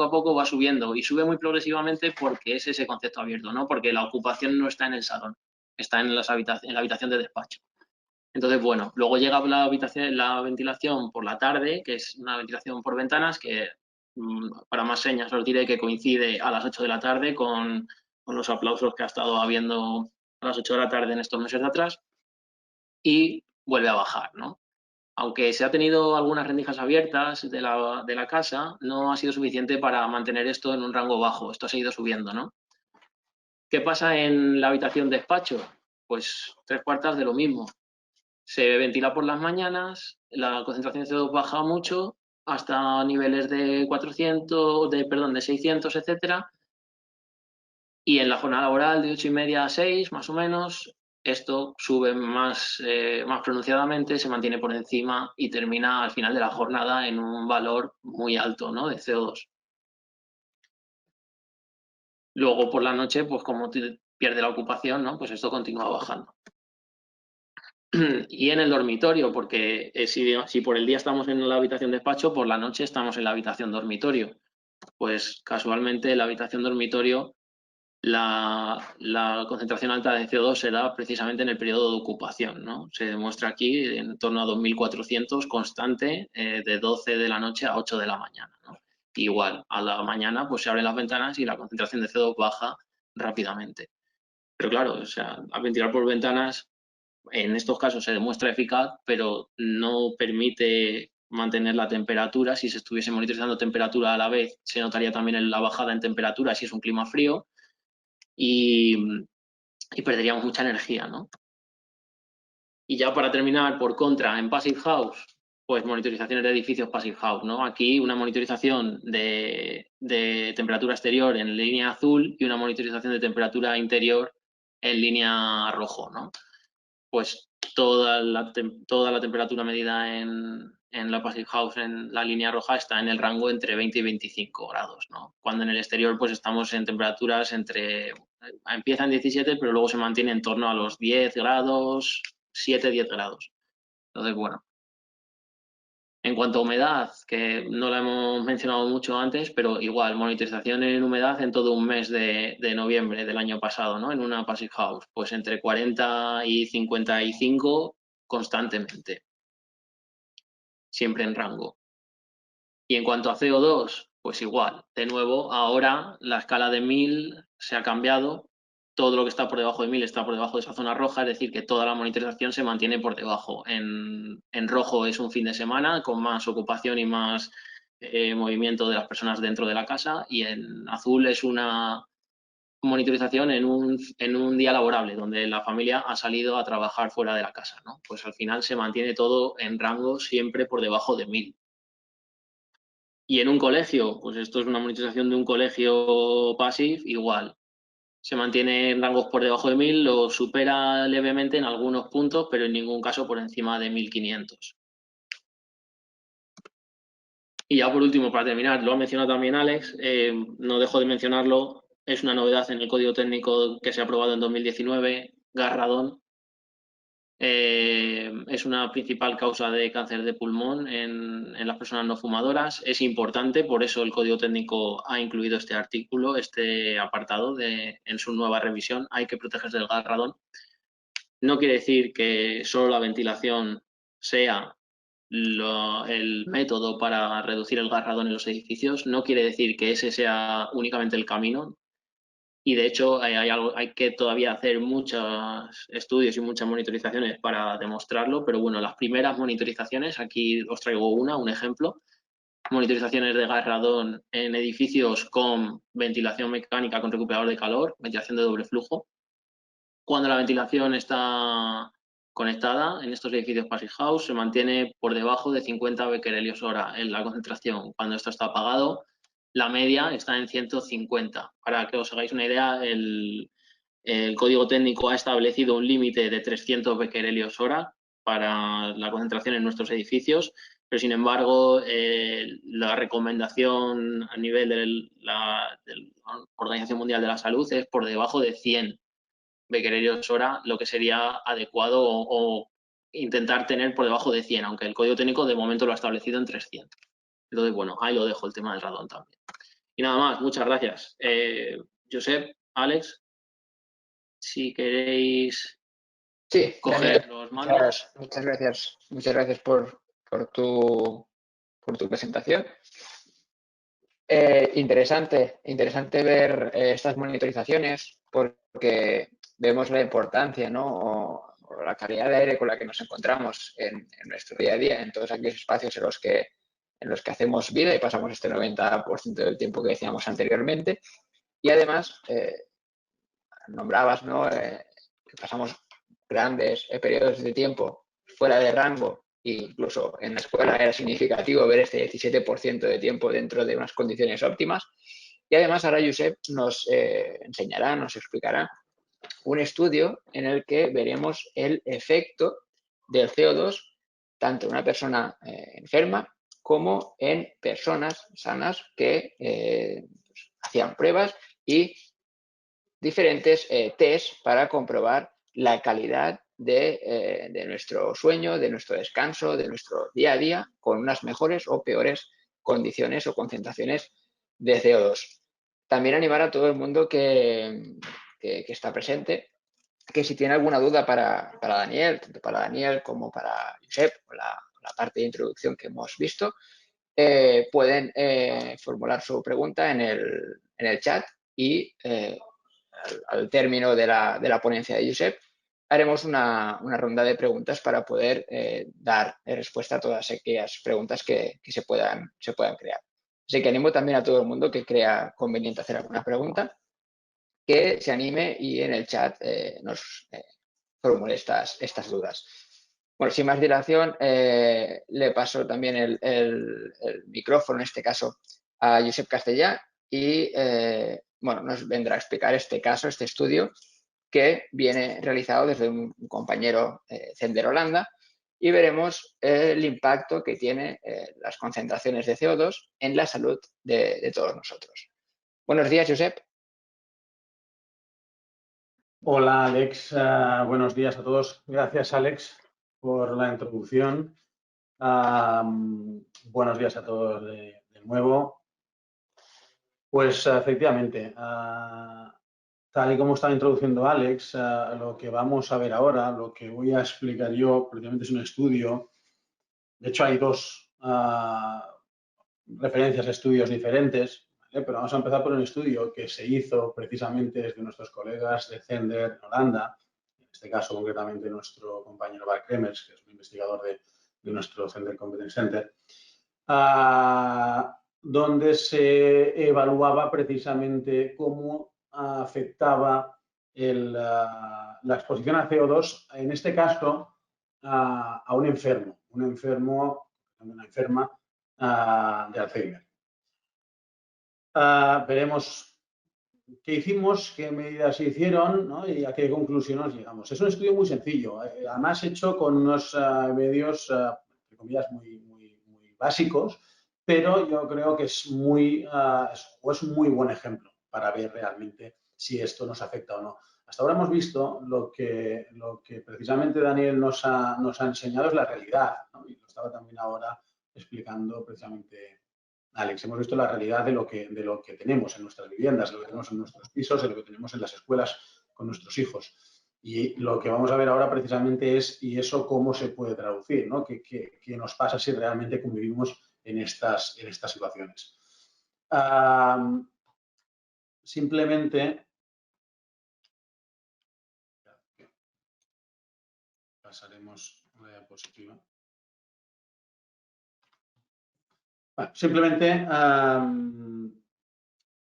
poco va subiendo y sube muy progresivamente porque es ese concepto abierto, ¿no? Porque la ocupación no está en el salón, está en la habitación de despacho. Entonces, bueno, luego llega la ventilación por la tarde, que es una ventilación por ventanas, que para más señas os diré que coincide a las 8 de la tarde con los aplausos que ha estado habiendo a las 8 de la tarde en estos meses de atrás, y vuelve a bajar, ¿no? Aunque se ha tenido algunas rendijas abiertas de la casa, no ha sido suficiente para mantener esto en un rango bajo, esto ha seguido subiendo, ¿no? ¿Qué pasa en la habitación despacho? Pues 3/4 de lo mismo. Se ventila por las mañanas, la concentración de CO2 baja mucho hasta niveles de 400, de 600, etcétera. Y en la jornada laboral de 8:30 a 6, más o menos, esto sube más pronunciadamente, se mantiene por encima y termina al final de la jornada en un valor muy alto, ¿no? De CO2. Luego por la noche, pues como pierde la ocupación, ¿no? Pues esto continúa bajando. Y en el dormitorio, porque si por el día estamos en la habitación despacho, por la noche estamos en la habitación dormitorio. Pues casualmente en la habitación dormitorio la concentración alta de CO2 se da precisamente en el periodo de ocupación, ¿no? Se demuestra aquí en torno a 2400 constante de 12 de la noche a 8 de la mañana, ¿no? Igual, a la mañana pues se abren las ventanas y la concentración de CO2 baja rápidamente. Pero claro, o sea, al ventilar por ventanas en estos casos se demuestra eficaz, pero no permite mantener la temperatura. Si se estuviese monitorizando temperatura a la vez, se notaría también en la bajada en temperatura si es un clima frío y perderíamos mucha energía, ¿no? Y ya para terminar, por contra, en Passive House, pues monitorizaciones de edificios Passive House, ¿no? Aquí una monitorización de temperatura exterior en línea azul y una monitorización de temperatura interior en línea rojo, ¿no? Pues toda la temperatura medida en la Passive House en la línea roja está en el rango entre 20 y 25 grados, ¿no? Cuando en el exterior pues estamos en temperaturas empieza en 17, pero luego se mantiene en torno a los 10 grados, 7-10 grados. Entonces, bueno. En cuanto a humedad, que no la hemos mencionado mucho antes, pero igual, monitorización en humedad en todo un mes de noviembre del año pasado, ¿no? En una Passive House, pues entre 40 y 55 constantemente, siempre en rango. Y en cuanto a CO2, pues igual, de nuevo, ahora la escala de 1000 se ha cambiado, todo lo que está por debajo de 1000 está por debajo de esa zona roja, es decir, que toda la monitorización se mantiene por debajo. En rojo es un fin de semana con más ocupación y más movimiento de las personas dentro de la casa, y en azul es una monitorización en un día laborable, donde la familia ha salido a trabajar fuera de la casa, ¿no? Pues al final se mantiene todo en rango siempre por debajo de 1000. Y en un colegio, pues esto es una monitorización de un colegio passive, igual. Se mantiene en rangos por debajo de 1000, lo supera levemente en algunos puntos, pero en ningún caso por encima de 1500. Y ya por último, para terminar, lo ha mencionado también Alex, no dejo de mencionarlo, es una novedad en el código técnico que se ha aprobado en 2019, gas radón. Es una principal causa de cáncer de pulmón en las personas no fumadoras. Es importante, por eso el Código Técnico ha incluido este artículo, este apartado en su nueva revisión. Hay que protegerse del gas radón. No quiere decir que solo la ventilación sea el método para reducir el gas radón en los edificios. No quiere decir que ese sea únicamente el camino. Y de hecho hay que todavía hacer muchos estudios y muchas monitorizaciones para demostrarlo, pero bueno, las primeras monitorizaciones, aquí os traigo un ejemplo, monitorizaciones de gas radón en edificios con ventilación mecánica con recuperador de calor, ventilación de doble flujo. Cuando la ventilación está conectada en estos edificios Passive House se mantiene por debajo de 50 becquerelios hora en la concentración. Cuando esto está apagado, la media está en 150. Para que os hagáis una idea, el código técnico ha establecido un límite de 300 becquerelios hora para la concentración en nuestros edificios, pero sin embargo la recomendación a nivel de la Organización Mundial de la Salud es por debajo de 100 becquerelios hora, lo que sería adecuado o intentar tener por debajo de 100, aunque el código técnico de momento lo ha establecido en 300. Entonces, bueno, ahí lo dejo el tema del radón también. Y nada más, muchas gracias. Josep, Alex, si queréis coger los mandos. Muchas gracias por tu presentación. Interesante ver estas monitorizaciones porque vemos la importancia, ¿no? o la calidad de aire con la que nos encontramos en nuestro día a día, en todos aquellos espacios en los que hacemos vida y pasamos este 90% del tiempo que decíamos anteriormente. Y además, nombrabas, ¿no? Pasamos grandes periodos de tiempo fuera de rango. Incluso en la escuela era significativo ver este 17% de tiempo dentro de unas condiciones óptimas. Y además ahora Josep nos enseñará, nos explicará un estudio en el que veremos el efecto del CO2 tanto en una persona enferma como en personas sanas que hacían pruebas y diferentes test para comprobar la calidad de nuestro sueño, de nuestro descanso, de nuestro día a día, con unas mejores o peores condiciones o concentraciones de CO2. También animar a todo el mundo que está presente, que si tiene alguna duda para Daniel, tanto para Daniel como para Josep, o la parte de introducción que hemos visto, pueden formular su pregunta en el chat y al término de la ponencia de Josep, haremos una ronda de preguntas para poder dar respuesta a todas aquellas preguntas que se puedan crear. Así que animo también a todo el mundo que crea conveniente hacer alguna pregunta, que se anime y en el chat nos formule estas dudas. Bueno, sin más dilación, le paso también el micrófono, en este caso, a Josep Castellà y bueno, nos vendrá a explicar este caso, este estudio, que viene realizado desde un compañero Zender Holanda, y veremos el impacto que tiene las concentraciones de CO2 en la salud de todos nosotros. Buenos días, Josep. Hola, Alex. Buenos días a todos. Gracias, Alex, por la introducción. Buenos días a todos de nuevo. Pues efectivamente, tal y como estaba introduciendo Alex, lo que vamos a ver ahora, lo que voy a explicar yo, prácticamente es un estudio. De hecho, hay dos referencias a estudios diferentes, ¿vale? Pero vamos a empezar por un estudio que se hizo precisamente desde nuestros colegas de Zender en Holanda, en este caso concretamente nuestro compañero Bart Kremers, que es un investigador de nuestro Zender Competence Center, donde se evaluaba precisamente cómo afectaba la exposición a CO2, en este caso, a un enfermo, una enferma de Alzheimer. Veremos qué hicimos, qué medidas se hicieron, ¿no? Y a qué conclusiones llegamos. Es un estudio muy sencillo, además hecho con unos medios, entre comillas, muy básicos, pero yo creo que es un muy buen ejemplo para ver realmente si esto nos afecta o no. Hasta ahora hemos visto lo que precisamente Daniel nos ha enseñado es la realidad, ¿no? Y lo estaba también ahora explicando precisamente Alex. Hemos visto la realidad de lo que tenemos en nuestras viviendas, de lo que tenemos en nuestros pisos, de lo que tenemos en las escuelas con nuestros hijos. Y lo que vamos a ver ahora precisamente es, ¿y eso cómo se puede traducir? ¿No? ¿Qué nos pasa si realmente convivimos en estas situaciones? Simplemente pasaremos a la diapositiva. Bueno, simplemente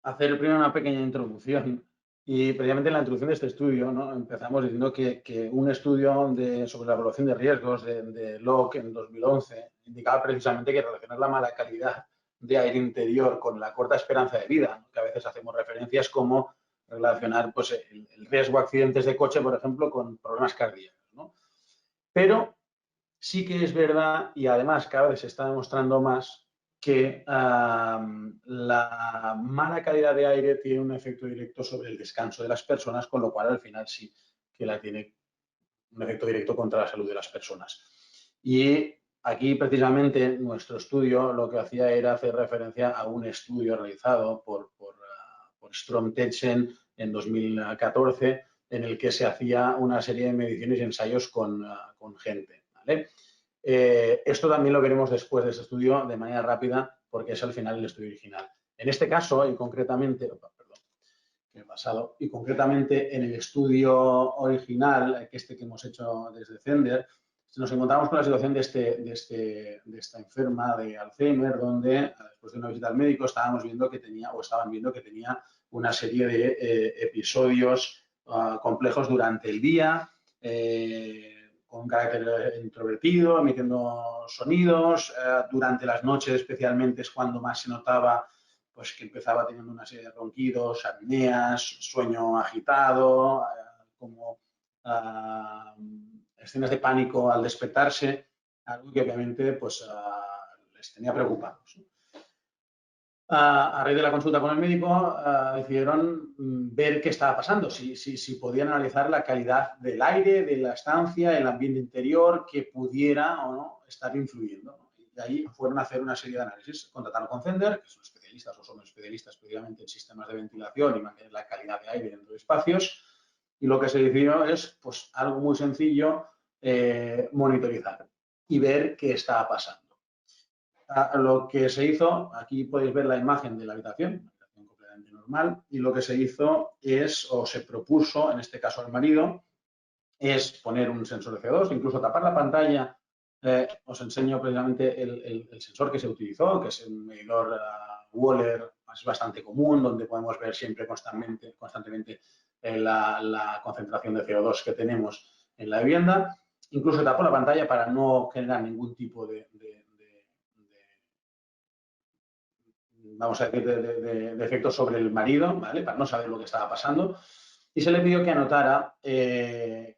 hacer primero una pequeña introducción. Y precisamente en la introducción de este estudio, ¿no? Empezamos diciendo que un estudio sobre la evaluación de riesgos de Locke en 2011 indicaba precisamente que relacionar la mala calidad de aire interior con la corta esperanza de vida, ¿no? Que a veces hacemos referencias como relacionar pues, el riesgo de accidentes de coche, por ejemplo, con problemas cardíacos, ¿no? Pero sí que es verdad, y además cada vez se está demostrando más, que la mala calidad de aire tiene un efecto directo sobre el descanso de las personas, con lo cual al final sí que tiene un efecto directo contra la salud de las personas. Y aquí precisamente nuestro estudio lo que hacía era hacer referencia a un estudio realizado por Strom-Tetzen en 2014, en el que se hacía una serie de mediciones y ensayos con gente, ¿vale? Esto también lo veremos después de este estudio de manera rápida, porque es al final el estudio original. En este caso, y concretamente, en el estudio original, que hemos hecho desde Zehnder, nos encontramos con la situación de esta enferma de Alzheimer, donde después de una visita al médico estaban viendo que tenía una serie de episodios complejos durante el día, con un carácter introvertido, emitiendo sonidos. Durante las noches especialmente es cuando más se notaba pues, que empezaba teniendo una serie de ronquidos, apneas, sueño agitado, como escenas de pánico al despertarse, algo que obviamente pues, les tenía preocupados. A raíz de la consulta con el médico, decidieron ver qué estaba pasando, si podían analizar la calidad del aire, de la estancia, el ambiente interior, que pudiera o no estar influyendo, ¿no? Y de ahí fueron a hacer una serie de análisis. Contactaron con Zehnder, que son especialistas o son especialistas precisamente en sistemas de ventilación y mantener la calidad de aire dentro de espacios. Y lo que se decidió es pues, algo muy sencillo, monitorizar y ver qué estaba pasando. Lo que se hizo, aquí podéis ver la imagen de la habitación, una habitación completamente normal, y lo que se hizo es, o se propuso, en este caso al marido, es poner un sensor de CO2, incluso tapar la pantalla. Os enseño precisamente el sensor que se utilizó, que es un medidor Waller, es bastante común, donde podemos ver siempre constantemente la concentración de CO2 que tenemos en la vivienda. Incluso tapó la pantalla para no generar ningún tipo de vamos a decir, de efectos sobre el marido, ¿vale? Para no saber lo que estaba pasando. Y se le pidió que anotara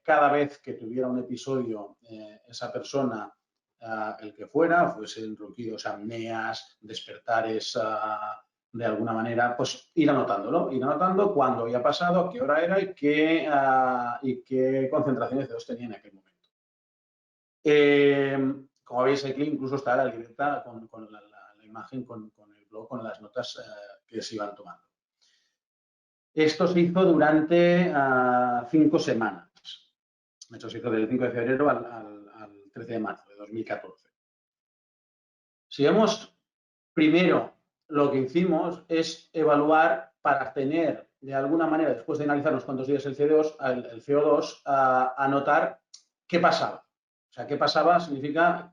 cada vez que tuviera un episodio esa persona, el que fuera, fuesen ronquidos, apneas, despertares de alguna manera, pues ir anotándolo, ir anotando cuándo había pasado, qué hora era y qué concentraciones de CO2 tenía en aquel momento. Como veis aquí incluso está la libreta con la imagen, con el blog, con las notas que se iban tomando. Esto se hizo durante 5 semanas. De hecho, se hizo del 5 de febrero al 13 de marzo de 2014. Si vemos, primero lo que hicimos es evaluar para tener, de alguna manera, después de analizar unos cuantos días el CO2, anotar qué pasaba. O sea, qué pasaba significa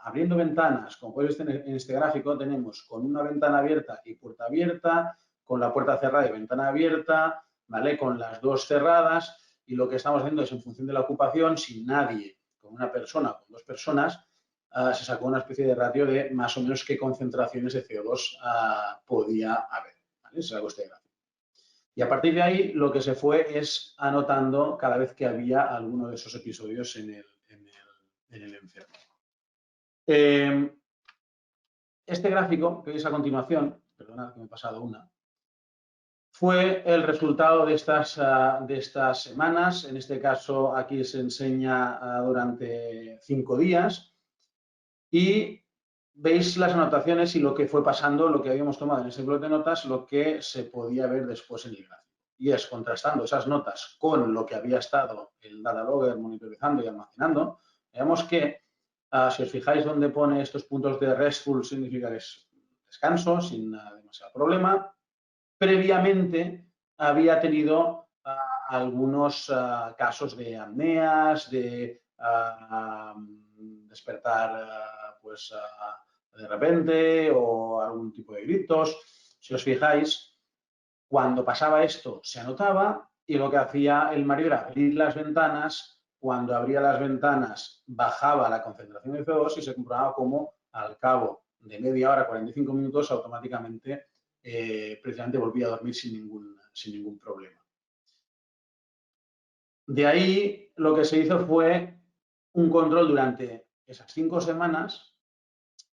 abriendo ventanas, como podéis ver en este gráfico, tenemos con una ventana abierta y puerta abierta, con la puerta cerrada y ventana abierta, ¿vale? Con las dos cerradas, y lo que estamos haciendo es en función de la ocupación, sin nadie, con una persona o con dos personas, se sacó una especie de ratio de más o menos qué concentraciones de CO2 podía haber, ¿vale? Se sacó este gráfico. Y a partir de ahí lo que se fue es anotando cada vez que había alguno de esos episodios en el enfermo. Este gráfico que veis a continuación, perdonad que me he pasado una, fue el resultado de estas semanas. En este caso, aquí se enseña durante 5 días y veis las anotaciones y lo que fue pasando, lo que habíamos tomado en ese bloc de notas, lo que se podía ver después en el gráfico. Y es contrastando esas notas con lo que había estado el data logger monitorizando y almacenando. Veamos que, si os fijáis donde pone estos puntos de RESTful, significa que es descanso, sin demasiado problema. Previamente había tenido algunos casos de apneas, de despertar pues, de repente o algún tipo de gritos. Si os fijáis, cuando pasaba esto se anotaba y lo que hacía el Mario era abrir las ventanas. Cuando abría las ventanas bajaba la concentración de CO2 y se comprobaba como al cabo de media hora, 45 minutos, automáticamente precisamente volvía a dormir sin ningún problema. De ahí lo que se hizo fue un control durante esas 5 semanas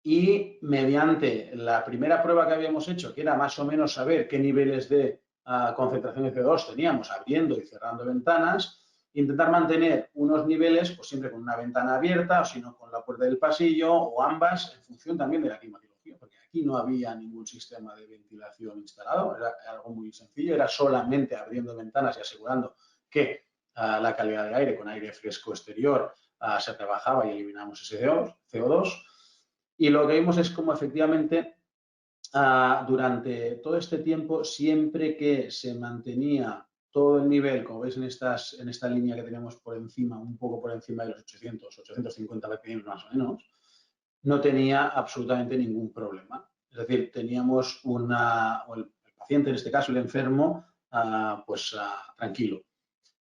y mediante la primera prueba que habíamos hecho, que era más o menos saber qué niveles de concentración de CO2 teníamos abriendo y cerrando ventanas, intentar mantener unos niveles, pues siempre con una ventana abierta o si no con la puerta del pasillo o ambas, en función también de la climatología, porque aquí no había ningún sistema de ventilación instalado, era algo muy sencillo, era solamente abriendo ventanas y asegurando que la calidad de aire con aire fresco exterior se rebajaba y eliminamos ese CO2. Y lo que vimos es como efectivamente durante todo este tiempo, siempre que se mantenía todo el nivel, como veis en esta línea que tenemos por encima, un poco por encima de los 800, 850 ppm más o menos, no tenía absolutamente ningún problema. Es decir, teníamos el paciente, en este caso el enfermo, tranquilo.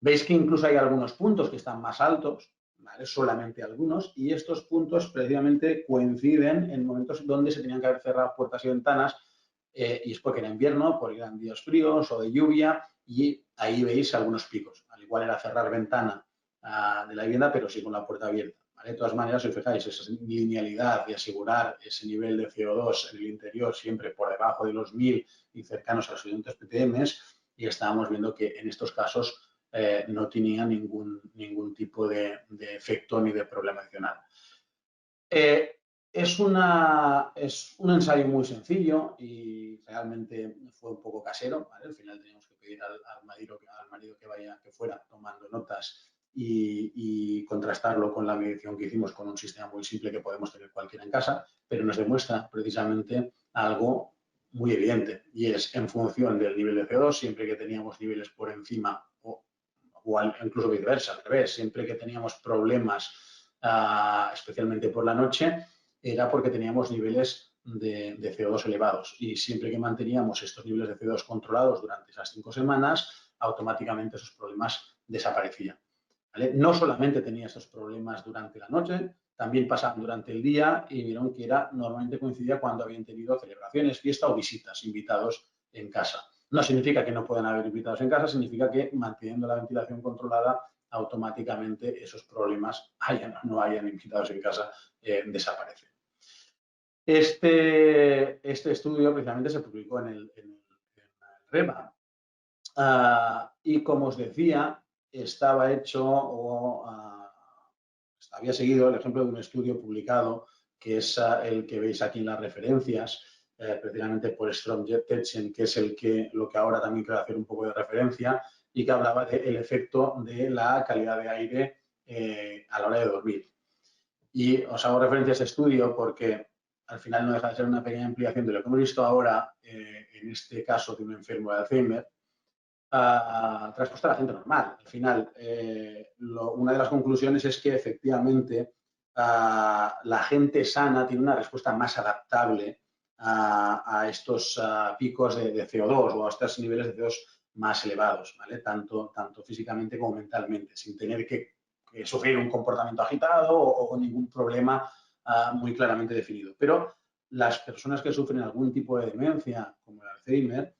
Veis que incluso hay algunos puntos que están más altos, ¿vale? Solamente algunos, y estos puntos precisamente coinciden en momentos donde se tenían que haber cerrado puertas y ventanas, y es porque era invierno, porque eran días fríos o de lluvia, y ahí veis algunos picos. Al igual era cerrar ventana de la vivienda, pero sí con la puerta abierta. ¿Vale? De todas maneras, si os fijáis, esa linealidad de asegurar ese nivel de CO2 en el interior siempre por debajo de los 1000 y cercanos a los 800 ppm, y estábamos viendo que en estos casos no tenía ningún tipo de efecto ni de problema adicional. Es un ensayo muy sencillo y realmente fue un poco casero, ¿vale? Al final teníamos que pedir al marido que fuera tomando notas y contrastarlo con la medición que hicimos con un sistema muy simple que podemos tener cualquiera en casa, pero nos demuestra precisamente algo muy evidente y es en función del nivel de CO2, siempre que teníamos niveles por encima o incluso viceversa, al revés, siempre que teníamos problemas, especialmente por la noche, era porque teníamos niveles de CO2 elevados y siempre que manteníamos estos niveles de CO2 controlados durante esas 5 semanas, automáticamente esos problemas desaparecían. ¿Vale? No solamente tenía estos problemas durante la noche, también pasaban durante el día y vieron que normalmente coincidía cuando habían tenido celebraciones, fiesta o visitas, invitados en casa. No significa que no puedan haber invitados en casa, significa que manteniendo la ventilación controlada, automáticamente esos problemas, hayan o no hayan invitados en casa, desaparecen. Este estudio precisamente se publicó en el REMA y, como os decía, estaba hecho había seguido el ejemplo de un estudio publicado que es el que veis aquí en las referencias, precisamente por Strom-Jettetchen, que es lo que ahora también quiero hacer un poco de referencia y que hablaba del efecto de la calidad de aire a la hora de dormir. Y os hago referencia a ese estudio porque al final no deja de ser una pequeña ampliación de lo que hemos visto ahora, en este caso de un enfermo de Alzheimer, transpuesta a la gente normal. Al final, una de las conclusiones es que efectivamente la gente sana tiene una respuesta más adaptable a estos picos de CO2 o a estos niveles de CO2 más elevados, ¿vale? Tanto físicamente como mentalmente, sin tener que sufrir un comportamiento agitado o ningún problema muy claramente definido. Pero las personas que sufren algún tipo de demencia, como el Alzheimer,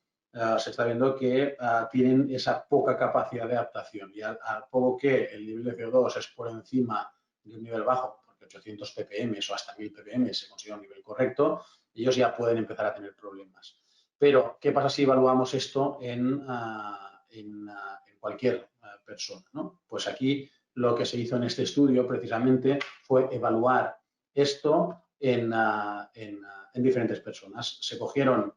se está viendo que tienen esa poca capacidad de adaptación y al poco que el nivel de CO2 es por encima de un nivel bajo, porque 800 ppm o hasta 1000 ppm se considera un nivel correcto, ellos ya pueden empezar a tener problemas. Pero, ¿qué pasa si evaluamos esto en cualquier persona, ¿no? Pues aquí lo que se hizo en este estudio precisamente fue evaluar esto en diferentes personas. Se cogieron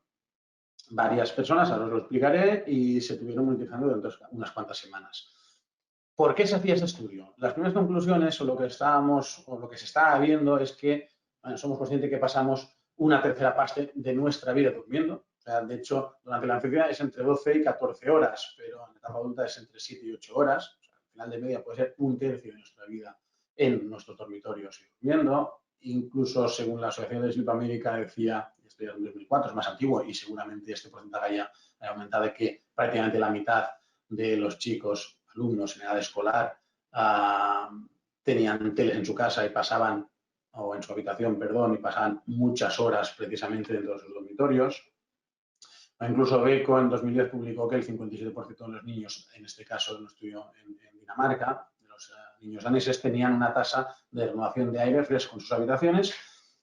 varias personas, ahora os lo explicaré, y se tuvieron monitorizando durante unas cuantas semanas. ¿Por qué se hacía este estudio? Las primeras conclusiones o lo que se estaba viendo es que somos conscientes que pasamos una tercera parte de nuestra vida durmiendo. O sea, de hecho, durante la infancia es entre 12 y 14 horas, pero en la etapa adulta es entre 7 y 8 horas. O sea, al final de media puede ser un tercio de nuestra vida en nuestros dormitorios y durmiendo. Incluso según la Asociación de Sleep America decía, esto ya es en 2004, es más antiguo y seguramente este porcentaje ya ha aumentado, de que prácticamente la mitad de los chicos, alumnos en edad escolar, tenían teles en su casa y pasaban, o en su habitación, perdón, y pasaban muchas horas precisamente dentro de sus dormitorios. Incluso Beko en 2010 publicó que el 57% de los niños, en este caso en un estudio en Dinamarca, de los niños daneses, tenían una tasa de renovación de aire fresco en sus habitaciones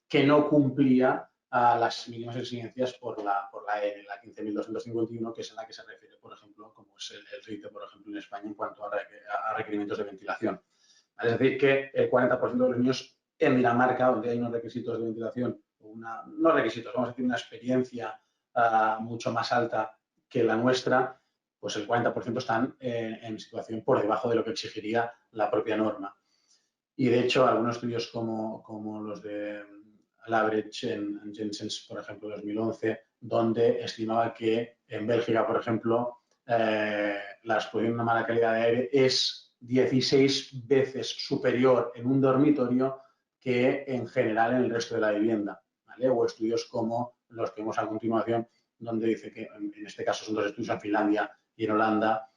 que no cumplía a las mínimas exigencias por la EN, la 15.251, que es en la que se refiere, por ejemplo, como es el RITE, por ejemplo, en España en cuanto a requerimientos de ventilación. Es decir, que el 40% de los niños en Dinamarca, donde hay unos requisitos de ventilación, no requisitos, vamos a decir una experiencia mucho más alta que la nuestra, pues el 40% están en situación por debajo de lo que exigiría la propia norma. Y de hecho, algunos estudios como los de Labrecht en Jensen, por ejemplo, 2011, donde estimaba que en Bélgica, por ejemplo, la exposición a una mala calidad de aire es 16 veces superior en un dormitorio que en general en el resto de la vivienda, ¿vale? O estudios como los que vemos a continuación, donde dice que en este caso son dos estudios en Finlandia y en Holanda,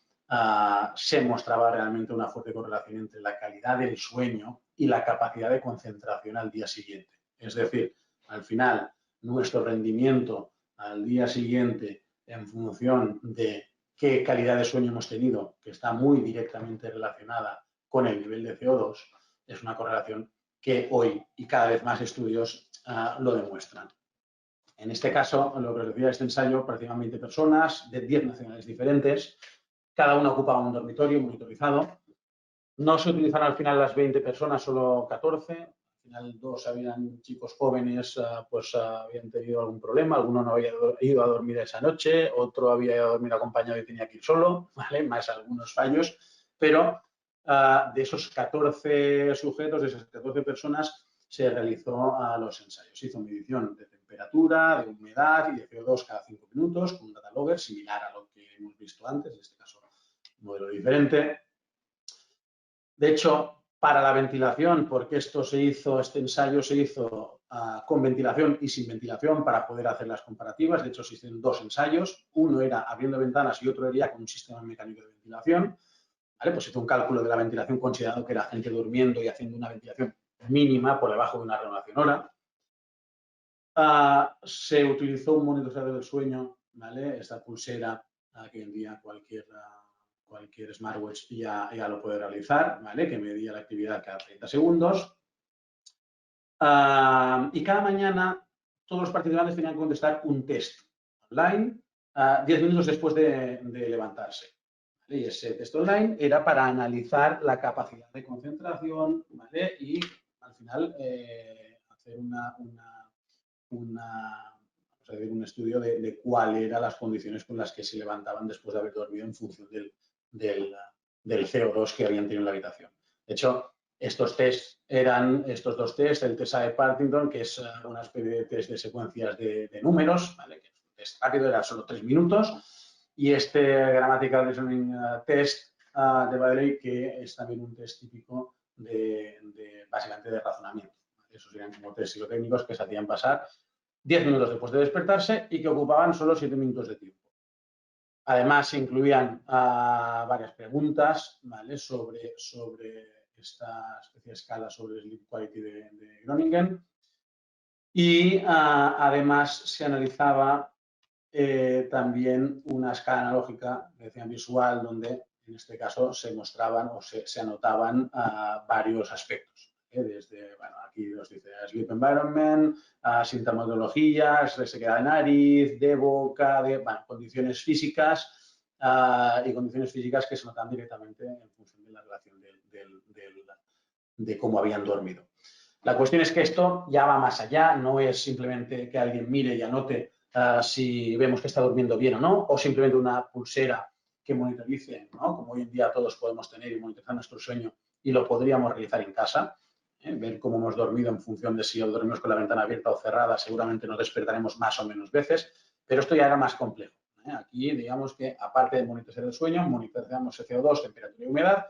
se mostraba realmente una fuerte correlación entre la calidad del sueño y la capacidad de concentración al día siguiente. Es decir, al final, nuestro rendimiento al día siguiente en función de qué calidad de sueño hemos tenido, que está muy directamente relacionada con el nivel de CO2, es una correlación que hoy y cada vez más estudios lo demuestran. En este caso, lo que os decía, este ensayo, participan 20 personas de 10 nacionalidades diferentes. Cada una ocupaba un dormitorio monitorizado. No se utilizaron al final las 20 personas, solo 14. Al final, dos habían chicos jóvenes, pues habían tenido algún problema. Alguno no había ido a dormir esa noche, otro había ido a dormir acompañado y tenía que ir solo, ¿vale? Más algunos fallos. Pero de esos 14 sujetos, de esas 14 personas, se realizó los ensayos. Se hizo medición de temperatura, de humedad y de CO2 cada 5 minutos con un data logger similar a lo que hemos visto antes, en este caso un modelo diferente. De hecho, para la ventilación, porque este ensayo se hizo con ventilación y sin ventilación para poder hacer las comparativas. De hecho, se hicieron dos ensayos. Uno era abriendo ventanas y otro era con un sistema mecánico de ventilación. ¿Vale? Pues se hizo un cálculo de la ventilación considerando que era gente durmiendo y haciendo una ventilación mínima por debajo de una renovación hora. Se utilizó un monitorizador del sueño, ¿vale? Esta pulsera que hoy en día cualquier smartwatch ya lo puede realizar, ¿vale? Que medía la actividad cada 30 segundos. Y cada mañana todos los participantes tenían que contestar un test online 10 minutos después de levantarse. ¿Vale? Y ese test online era para analizar la capacidad de concentración, ¿vale? Y al final hacer un estudio de cuáles eran las condiciones con las que se levantaban después de haber dormido en función del CO2 que habían tenido en la habitación. De hecho, estos dos test, el test de Partington, que es una especie de test de secuencias de números, ¿vale? Que es un test rápido, era solo 3 minutos, y este Grammatical Reasoning Test de Baddeley, que es también un test típico básicamente de razonamiento. Esos serían como test psicotécnicos que se hacían pasar 10 minutos después de despertarse y que ocupaban solo 7 minutos de tiempo. Además, se incluían varias preguntas, ¿vale? sobre esta especie de escala sobre el Sleep Quality de Groningen. Y además se analizaba también una escala analógica, que decían visual, donde en este caso se mostraban o se anotaban varios aspectos. Desde, bueno, aquí os dice sleep environment, sintomatologías, resequedad de nariz, de boca, bueno, condiciones físicas y condiciones físicas que se notan directamente en función de la relación de cómo habían dormido. La cuestión es que esto ya va más allá, no es simplemente que alguien mire y anote si vemos que está durmiendo bien o no, o simplemente una pulsera que monitorice, ¿no? Como hoy en día todos podemos tener y monitorizar nuestro sueño y lo podríamos realizar en casa. Ver cómo hemos dormido en función de si dormimos con la ventana abierta o cerrada, seguramente nos despertaremos más o menos veces, pero esto ya era más complejo. Aquí, digamos que aparte de monitorizar el sueño, monitorizamos el CO2, temperatura y humedad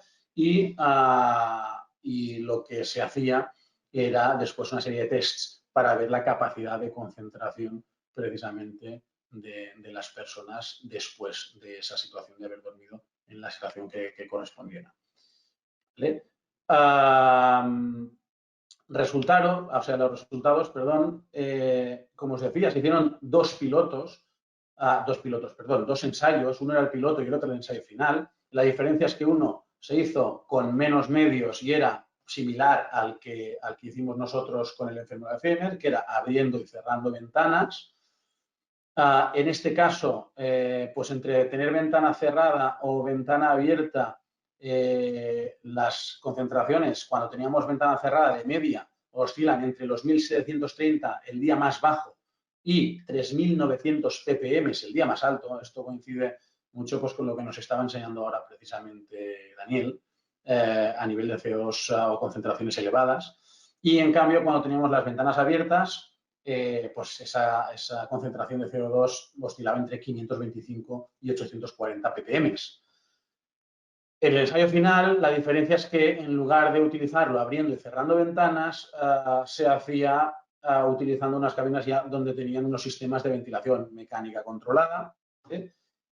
y lo que se hacía era después una serie de tests para ver la capacidad de concentración precisamente de las personas después de esa situación de haber dormido en la situación que correspondiera. ¿Vale? Los resultados, perdón, como os decía, se hicieron dos ensayos, uno era el piloto y el otro el ensayo final. La diferencia es que uno se hizo con menos medios y era similar al que hicimos nosotros con el enfermo de Alzheimer, que era abriendo y cerrando ventanas. En este caso, pues entre tener ventana cerrada o ventana abierta, las concentraciones cuando teníamos ventana cerrada de media oscilan entre los 1730 el día más bajo y 3900 ppm el día más alto. Esto coincide mucho pues, con lo que nos estaba enseñando ahora precisamente Daniel a nivel de CO2 o concentraciones elevadas. Y en cambio, cuando teníamos las ventanas abiertas, pues esa concentración de CO2 oscilaba entre 525 y 840 ppm. En el ensayo final, la diferencia es que en lugar de utilizarlo abriendo y cerrando ventanas, se hacía utilizando unas cabinas ya donde tenían unos sistemas de ventilación mecánica controlada.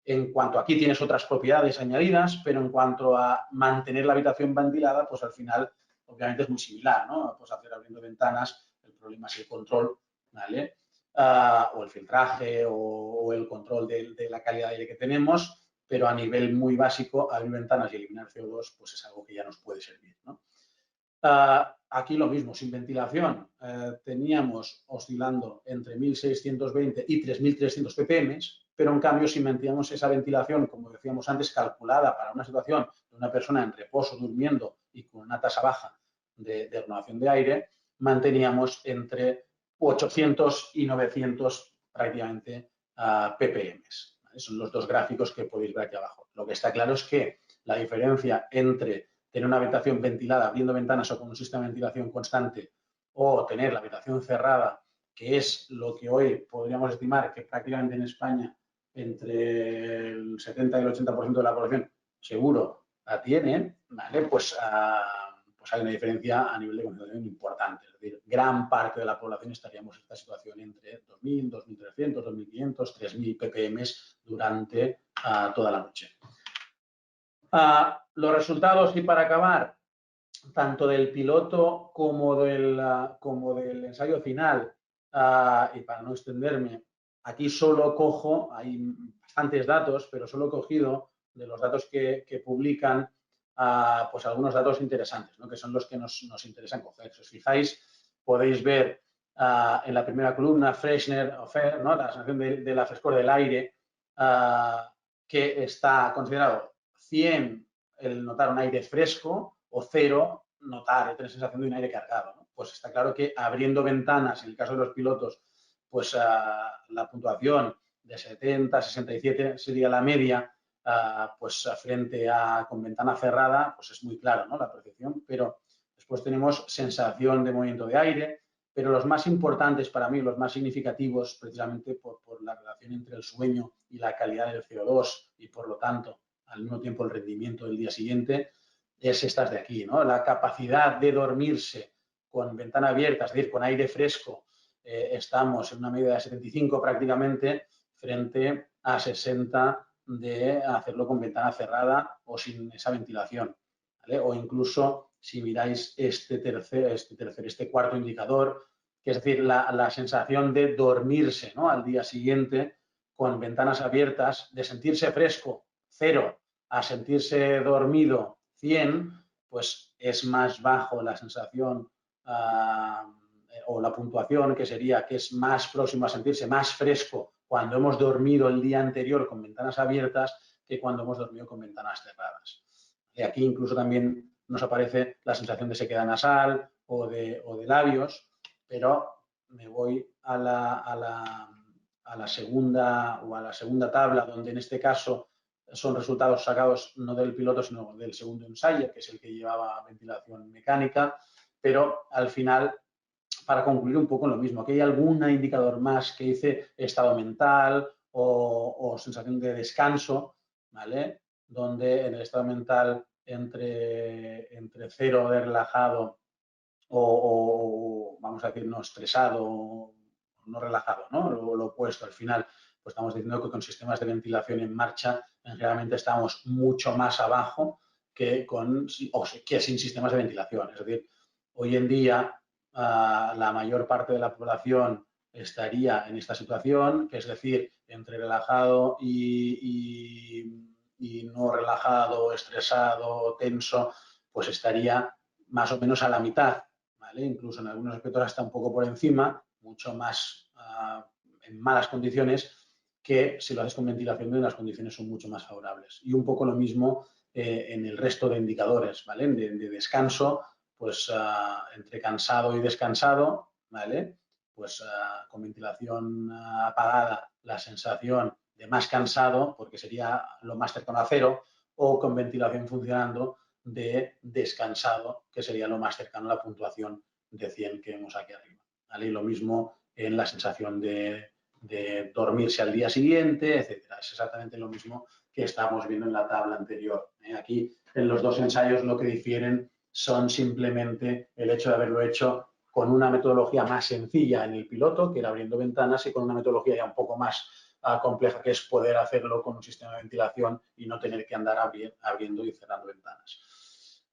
En cuanto aquí tienes otras propiedades añadidas, pero en cuanto a mantener la habitación ventilada, pues al final obviamente es muy similar, ¿no? Pues hacer abriendo ventanas, el problema es el control, ¿vale? O el filtraje o el control de la calidad de aire que tenemos, pero a nivel muy básico, abrir ventanas y eliminar CO2, pues es algo que ya nos puede servir, ¿no? Aquí lo mismo, sin ventilación, teníamos oscilando entre 1620 y 3300 ppm, pero en cambio si manteníamos esa ventilación, como decíamos antes, calculada para una situación de una persona en reposo, durmiendo y con una tasa baja de renovación de aire, manteníamos entre 800 y 900 prácticamente ppm. Son los dos gráficos que podéis ver aquí abajo. Lo que está claro es que la diferencia entre tener una habitación ventilada abriendo ventanas o con un sistema de ventilación constante o tener la habitación cerrada, que es lo que hoy podríamos estimar que prácticamente en España entre el 70 y el 80% de la población seguro la tienen, ¿vale? Pues hay una diferencia a nivel de concentración importante. Es decir, gran parte de la población estaríamos en esta situación entre 2.000, 2.300, 2.500, 3.000 ppm durante toda la noche. Los resultados, y para acabar, tanto del piloto como del ensayo final, y para no extenderme, aquí solo cojo, hay bastantes datos, pero solo he cogido de los datos que publican, pues algunos datos interesantes, ¿no? Que son los que nos interesan coger. Si os fijáis, podéis ver en la primera columna, freshness of air, ¿no? La sensación de la frescor del aire, que está considerado 100 el notar un aire fresco o 0 notar, tener sensación de un aire cargado, ¿no? Pues está claro que abriendo ventanas, en el caso de los pilotos, pues la puntuación de 70, 67 sería la media, pues frente a con ventana cerrada, pues es muy claro, ¿no? La percepción, pero después tenemos sensación de movimiento de aire, pero los más importantes para mí, los más significativos, precisamente por la relación entre el sueño y la calidad del CO2 y, por lo tanto, al mismo tiempo el rendimiento del día siguiente, es estas de aquí, ¿no? La capacidad de dormirse con ventana abierta, es decir, con aire fresco, estamos en una media de 75 prácticamente, frente a 60 de hacerlo con ventana cerrada o sin esa ventilación, ¿vale? O incluso si miráis este cuarto indicador, que es decir, la sensación de dormirse, ¿no? Al día siguiente con ventanas abiertas, de sentirse fresco 0 a sentirse dormido 100, pues es más bajo la sensación o la puntuación, que sería que es más próximo a sentirse más fresco cuando hemos dormido el día anterior con ventanas abiertas que cuando hemos dormido con ventanas cerradas. Y aquí incluso también nos aparece la sensación de sequedad nasal o de labios, pero me voy a la segunda tabla, donde en este caso son resultados sacados no del piloto, sino del segundo ensayo, que es el que llevaba ventilación mecánica, pero al final, para concluir un poco lo mismo, aquí hay algún indicador más que dice estado mental o sensación de descanso, ¿vale? Donde en el estado mental entre 0 de relajado o vamos a decir no estresado, no relajado, ¿no? Lo opuesto, al final, pues estamos diciendo que con sistemas de ventilación en marcha, generalmente estamos mucho más abajo que sin sistemas de ventilación. Es decir, hoy en día la mayor parte de la población estaría en esta situación, que es decir, entre relajado y no relajado, estresado, tenso, pues estaría más o menos a la mitad, ¿vale? Incluso en algunos aspectos hasta un poco por encima, mucho más en malas condiciones que si lo haces con ventilación, donde las condiciones son mucho más favorables. Y un poco lo mismo en el resto de indicadores, ¿vale? De descanso, pues entre cansado y descansado, ¿vale? Pues con ventilación apagada, la sensación de más cansado, porque sería lo más cercano a 0, o con ventilación funcionando de descansado, que sería lo más cercano a la puntuación de 100 que vemos aquí arriba, ¿vale? Y lo mismo en la sensación de dormirse al día siguiente, etcétera. Es exactamente lo mismo que estábamos viendo en la tabla anterior. Aquí, en los dos ensayos, lo que difieren son simplemente el hecho de haberlo hecho con una metodología más sencilla en el piloto, que era abriendo ventanas, y con una metodología ya un poco más compleja, que es poder hacerlo con un sistema de ventilación y no tener que andar abriendo y cerrando ventanas.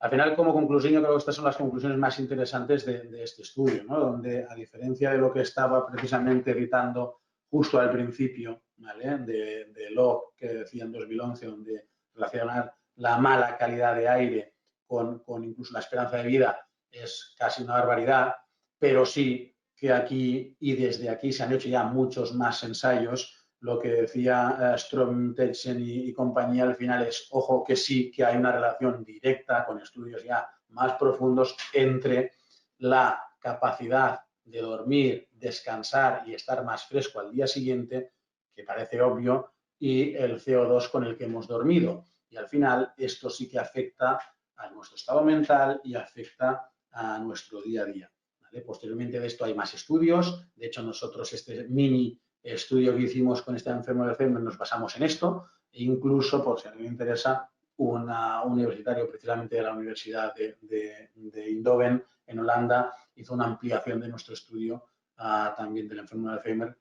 Al final, como conclusión, yo creo que estas son las conclusiones más interesantes de este estudio, ¿no? Donde, a diferencia de lo que estaba precisamente evitando justo al principio, ¿vale? de Locke, que decía en 2011, donde relacionar la mala calidad de aire con incluso la esperanza de vida es casi una barbaridad, pero sí que aquí y desde aquí se han hecho ya muchos más ensayos. Lo que decía Strom, Tetchen y compañía al final es, ojo, que sí que hay una relación directa con estudios ya más profundos entre la capacidad de dormir, descansar y estar más fresco al día siguiente, que parece obvio, y el CO2 con el que hemos dormido. Y al final esto sí que afecta a nuestro estado mental y afecta a nuestro día a día. ¿Vale? Posteriormente de esto hay más estudios. De hecho, nosotros este mini estudio que hicimos con este enfermo de Alzheimer nos basamos en esto. E incluso, por si a alguien le interesa, un universitario precisamente de la Universidad de Eindhoven, en Holanda, hizo una ampliación de nuestro estudio también del enfermo de Alzheimer,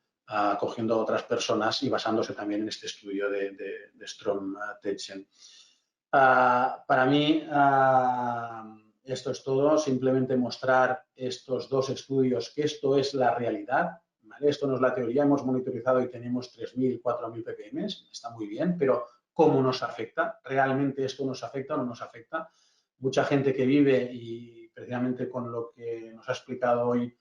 cogiendo a otras personas y basándose también en este estudio de Strom Tetchen. Para mí, esto es todo. Simplemente mostrar estos dos estudios, que esto es la realidad. ¿Vale? Esto no es la teoría. Hemos monitorizado y tenemos 3.000, 4.000 ppm. Está muy bien, pero ¿cómo nos afecta? ¿Realmente esto nos afecta o no nos afecta? Mucha gente que vive, y precisamente con lo que nos ha explicado hoy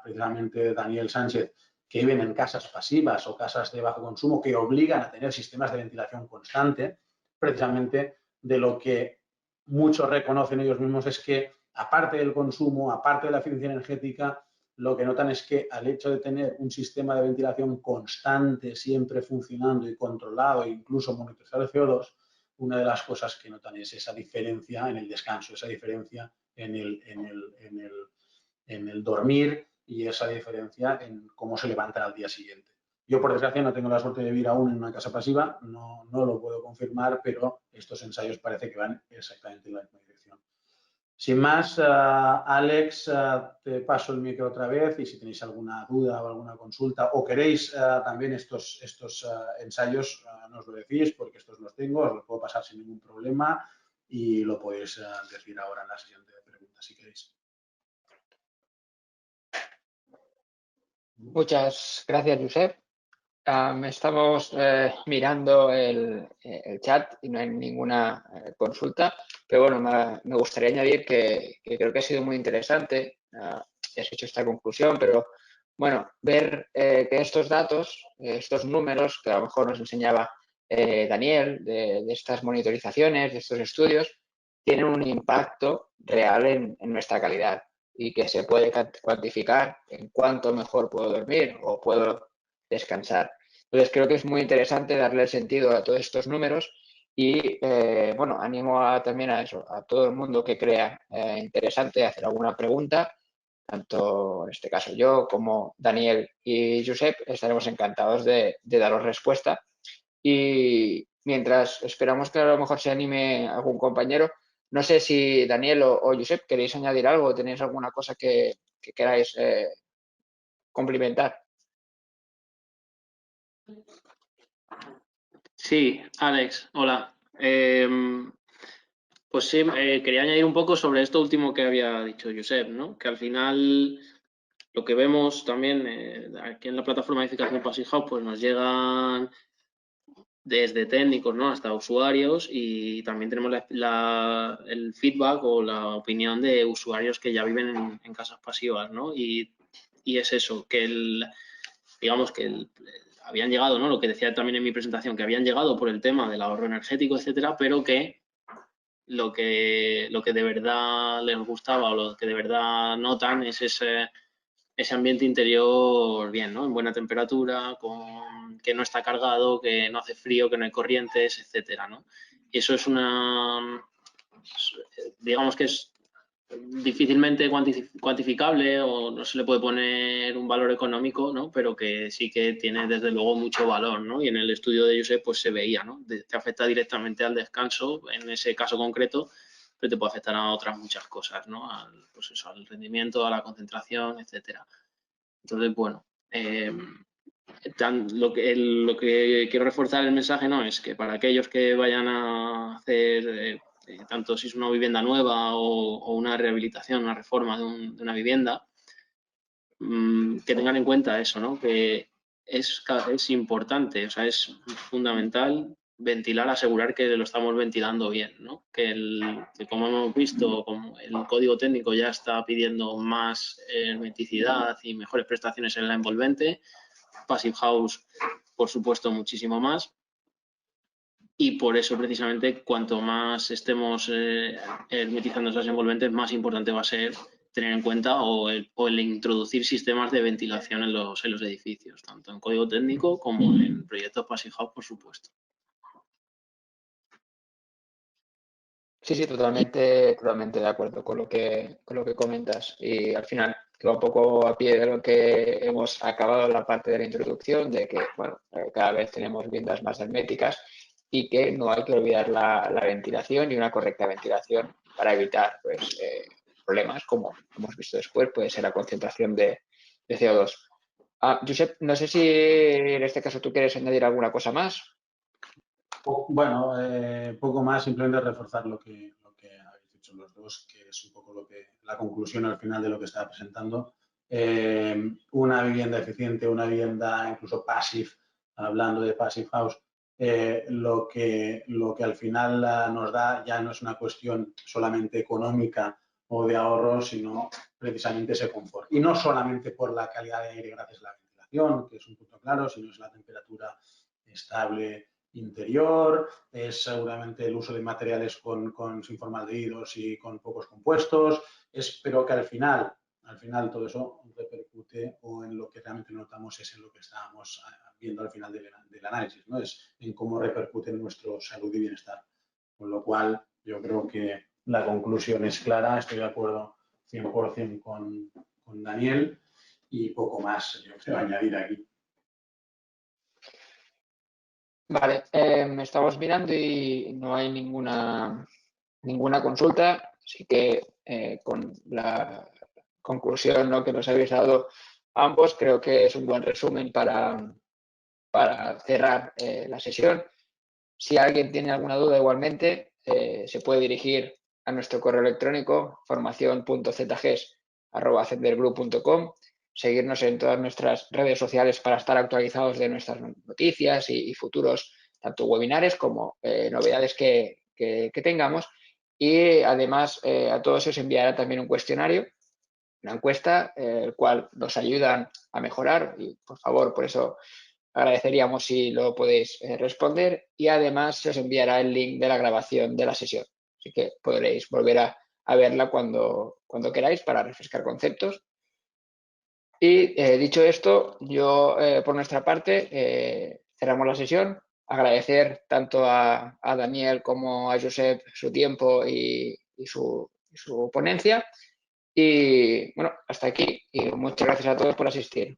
precisamente Daniel Sánchez, que viven en casas pasivas o casas de bajo consumo que obligan a tener sistemas de ventilación constante, precisamente de lo que muchos reconocen ellos mismos es que, aparte del consumo, aparte de la eficiencia energética, lo que notan es que al hecho de tener un sistema de ventilación constante, siempre funcionando y controlado, e incluso monitorizar el CO2, una de las cosas que notan es esa diferencia en el descanso, esa diferencia en el dormir y esa diferencia en cómo se levantan al día siguiente. Yo, por desgracia, no tengo la suerte de vivir aún en una casa pasiva, no lo puedo confirmar, pero estos ensayos parece que van exactamente en la misma dirección. Sin más, Alex, te paso el micro otra vez y si tenéis alguna duda o alguna consulta o queréis también estos ensayos, nos lo decís, porque estos los tengo, os los puedo pasar sin ningún problema y lo podéis decir ahora en la sesión de preguntas si queréis. Muchas gracias, Josep. Estamos mirando el chat y no hay ninguna consulta, pero bueno, me gustaría añadir que creo que ha sido muy interesante. Ya has hecho esta conclusión, pero bueno, ver que estos datos, estos números que a lo mejor nos enseñaba Daniel de estas monitorizaciones, de estos estudios, tienen un impacto real en nuestra calidad y que se puede cuantificar en cuánto mejor puedo dormir o puedo descansar. Entonces, creo que es muy interesante darle sentido a todos estos números y, bueno, animo también a eso, a todo el mundo que crea interesante hacer alguna pregunta, tanto en este caso yo como Daniel y Josep estaremos encantados de daros respuesta. Y mientras esperamos que a lo mejor se anime algún compañero, no sé si Daniel o Josep queréis añadir algo o tenéis alguna cosa que queráis complementar. Sí, Alex, hola. Pues sí, quería añadir un poco sobre esto último que había dicho Josep, ¿no? Que al final lo que vemos también aquí en la plataforma de edificación Passive House, pues nos llegan desde técnicos, ¿no? Hasta usuarios y también tenemos el feedback o la opinión de usuarios que ya viven en casas pasivas, ¿no? Y es eso, que digamos que habían llegado, ¿no? Lo que decía también en mi presentación, que habían llegado por el tema del ahorro energético, etcétera, pero que lo que de verdad les gustaba o lo que de verdad notan es ese ambiente interior bien, ¿no? En buena temperatura, que no está cargado, que no hace frío, que no hay corrientes, etcétera, ¿no? Y eso es digamos que es difícilmente cuantificable o no se le puede poner un valor económico, ¿no? Pero que sí que tiene desde luego mucho valor, ¿no? Y en el estudio de Josep pues se veía, ¿no? Te afecta directamente al descanso en ese caso concreto, pero te puede afectar a otras muchas cosas, ¿no? Pues eso, al rendimiento, a la concentración, etcétera. Entonces, bueno, lo que quiero reforzar el mensaje no es que para aquellos que vayan a hacer tanto si es una vivienda nueva o una rehabilitación, una reforma de una vivienda, que tengan en cuenta eso, ¿no? Que es importante, o sea, es fundamental ventilar, asegurar que lo estamos ventilando bien, ¿no? Que como hemos visto, como el código técnico ya está pidiendo más hermeticidad y mejores prestaciones en la envolvente, Passive House, por supuesto, muchísimo más. Y por eso, precisamente, cuanto más estemos hermetizando esas envolventes, más importante va a ser tener en cuenta o el introducir sistemas de ventilación en los edificios, tanto en código técnico como en proyectos Passive House, por supuesto. Sí, totalmente de acuerdo con lo que comentas. Y al final, que va un poco a pie de lo que hemos acabado la parte de la introducción, de que, bueno, cada vez tenemos viviendas más herméticas y que no hay que olvidar la ventilación y una correcta ventilación para evitar, pues, problemas como hemos visto después, puede ser la concentración de CO2. Josep, no sé si en este caso tú quieres añadir alguna cosa más. Bueno, poco más, simplemente reforzar lo que habéis dicho los dos, que es un poco la conclusión al final de lo que estaba presentando. Una vivienda eficiente, una vivienda incluso passive, hablando de passive house, lo que al final nos da ya no es una cuestión solamente económica o de ahorro, sino precisamente ese confort. Y no solamente por la calidad de aire gracias a la ventilación, que es un punto claro, sino es la temperatura estable interior, es seguramente el uso de materiales sin formaldehídos y con pocos compuestos, pero que al final todo eso repercute o en lo que realmente notamos es en lo que estábamos viendo al final del análisis, ¿no? Es en cómo repercute en nuestra salud y bienestar. Con lo cual, yo creo que la conclusión es clara, estoy de acuerdo 100% con Daniel y poco más yo creo añadir aquí. Vale, estamos mirando y no hay ninguna consulta, así que con la conclusión, ¿no?, que nos habéis dado ambos, creo que es un buen resumen para cerrar la sesión. Si alguien tiene alguna duda igualmente, se puede dirigir a nuestro correo electrónico formacion.zgs@zendergroup.com. seguirnos en todas nuestras redes sociales para estar actualizados de nuestras noticias y futuros tanto webinares como novedades que tengamos. Y además a todos os enviará también un cuestionario, una encuesta, el cual nos ayudan a mejorar y por favor, por eso agradeceríamos si lo podéis responder, y además se os enviará el link de la grabación de la sesión. Así que podréis volver a verla cuando queráis para refrescar conceptos. Y dicho esto, yo por nuestra parte cerramos la sesión. Agradecer tanto a Daniel como a Josep su tiempo y su ponencia. Y bueno, hasta aquí y muchas gracias a todos por asistir.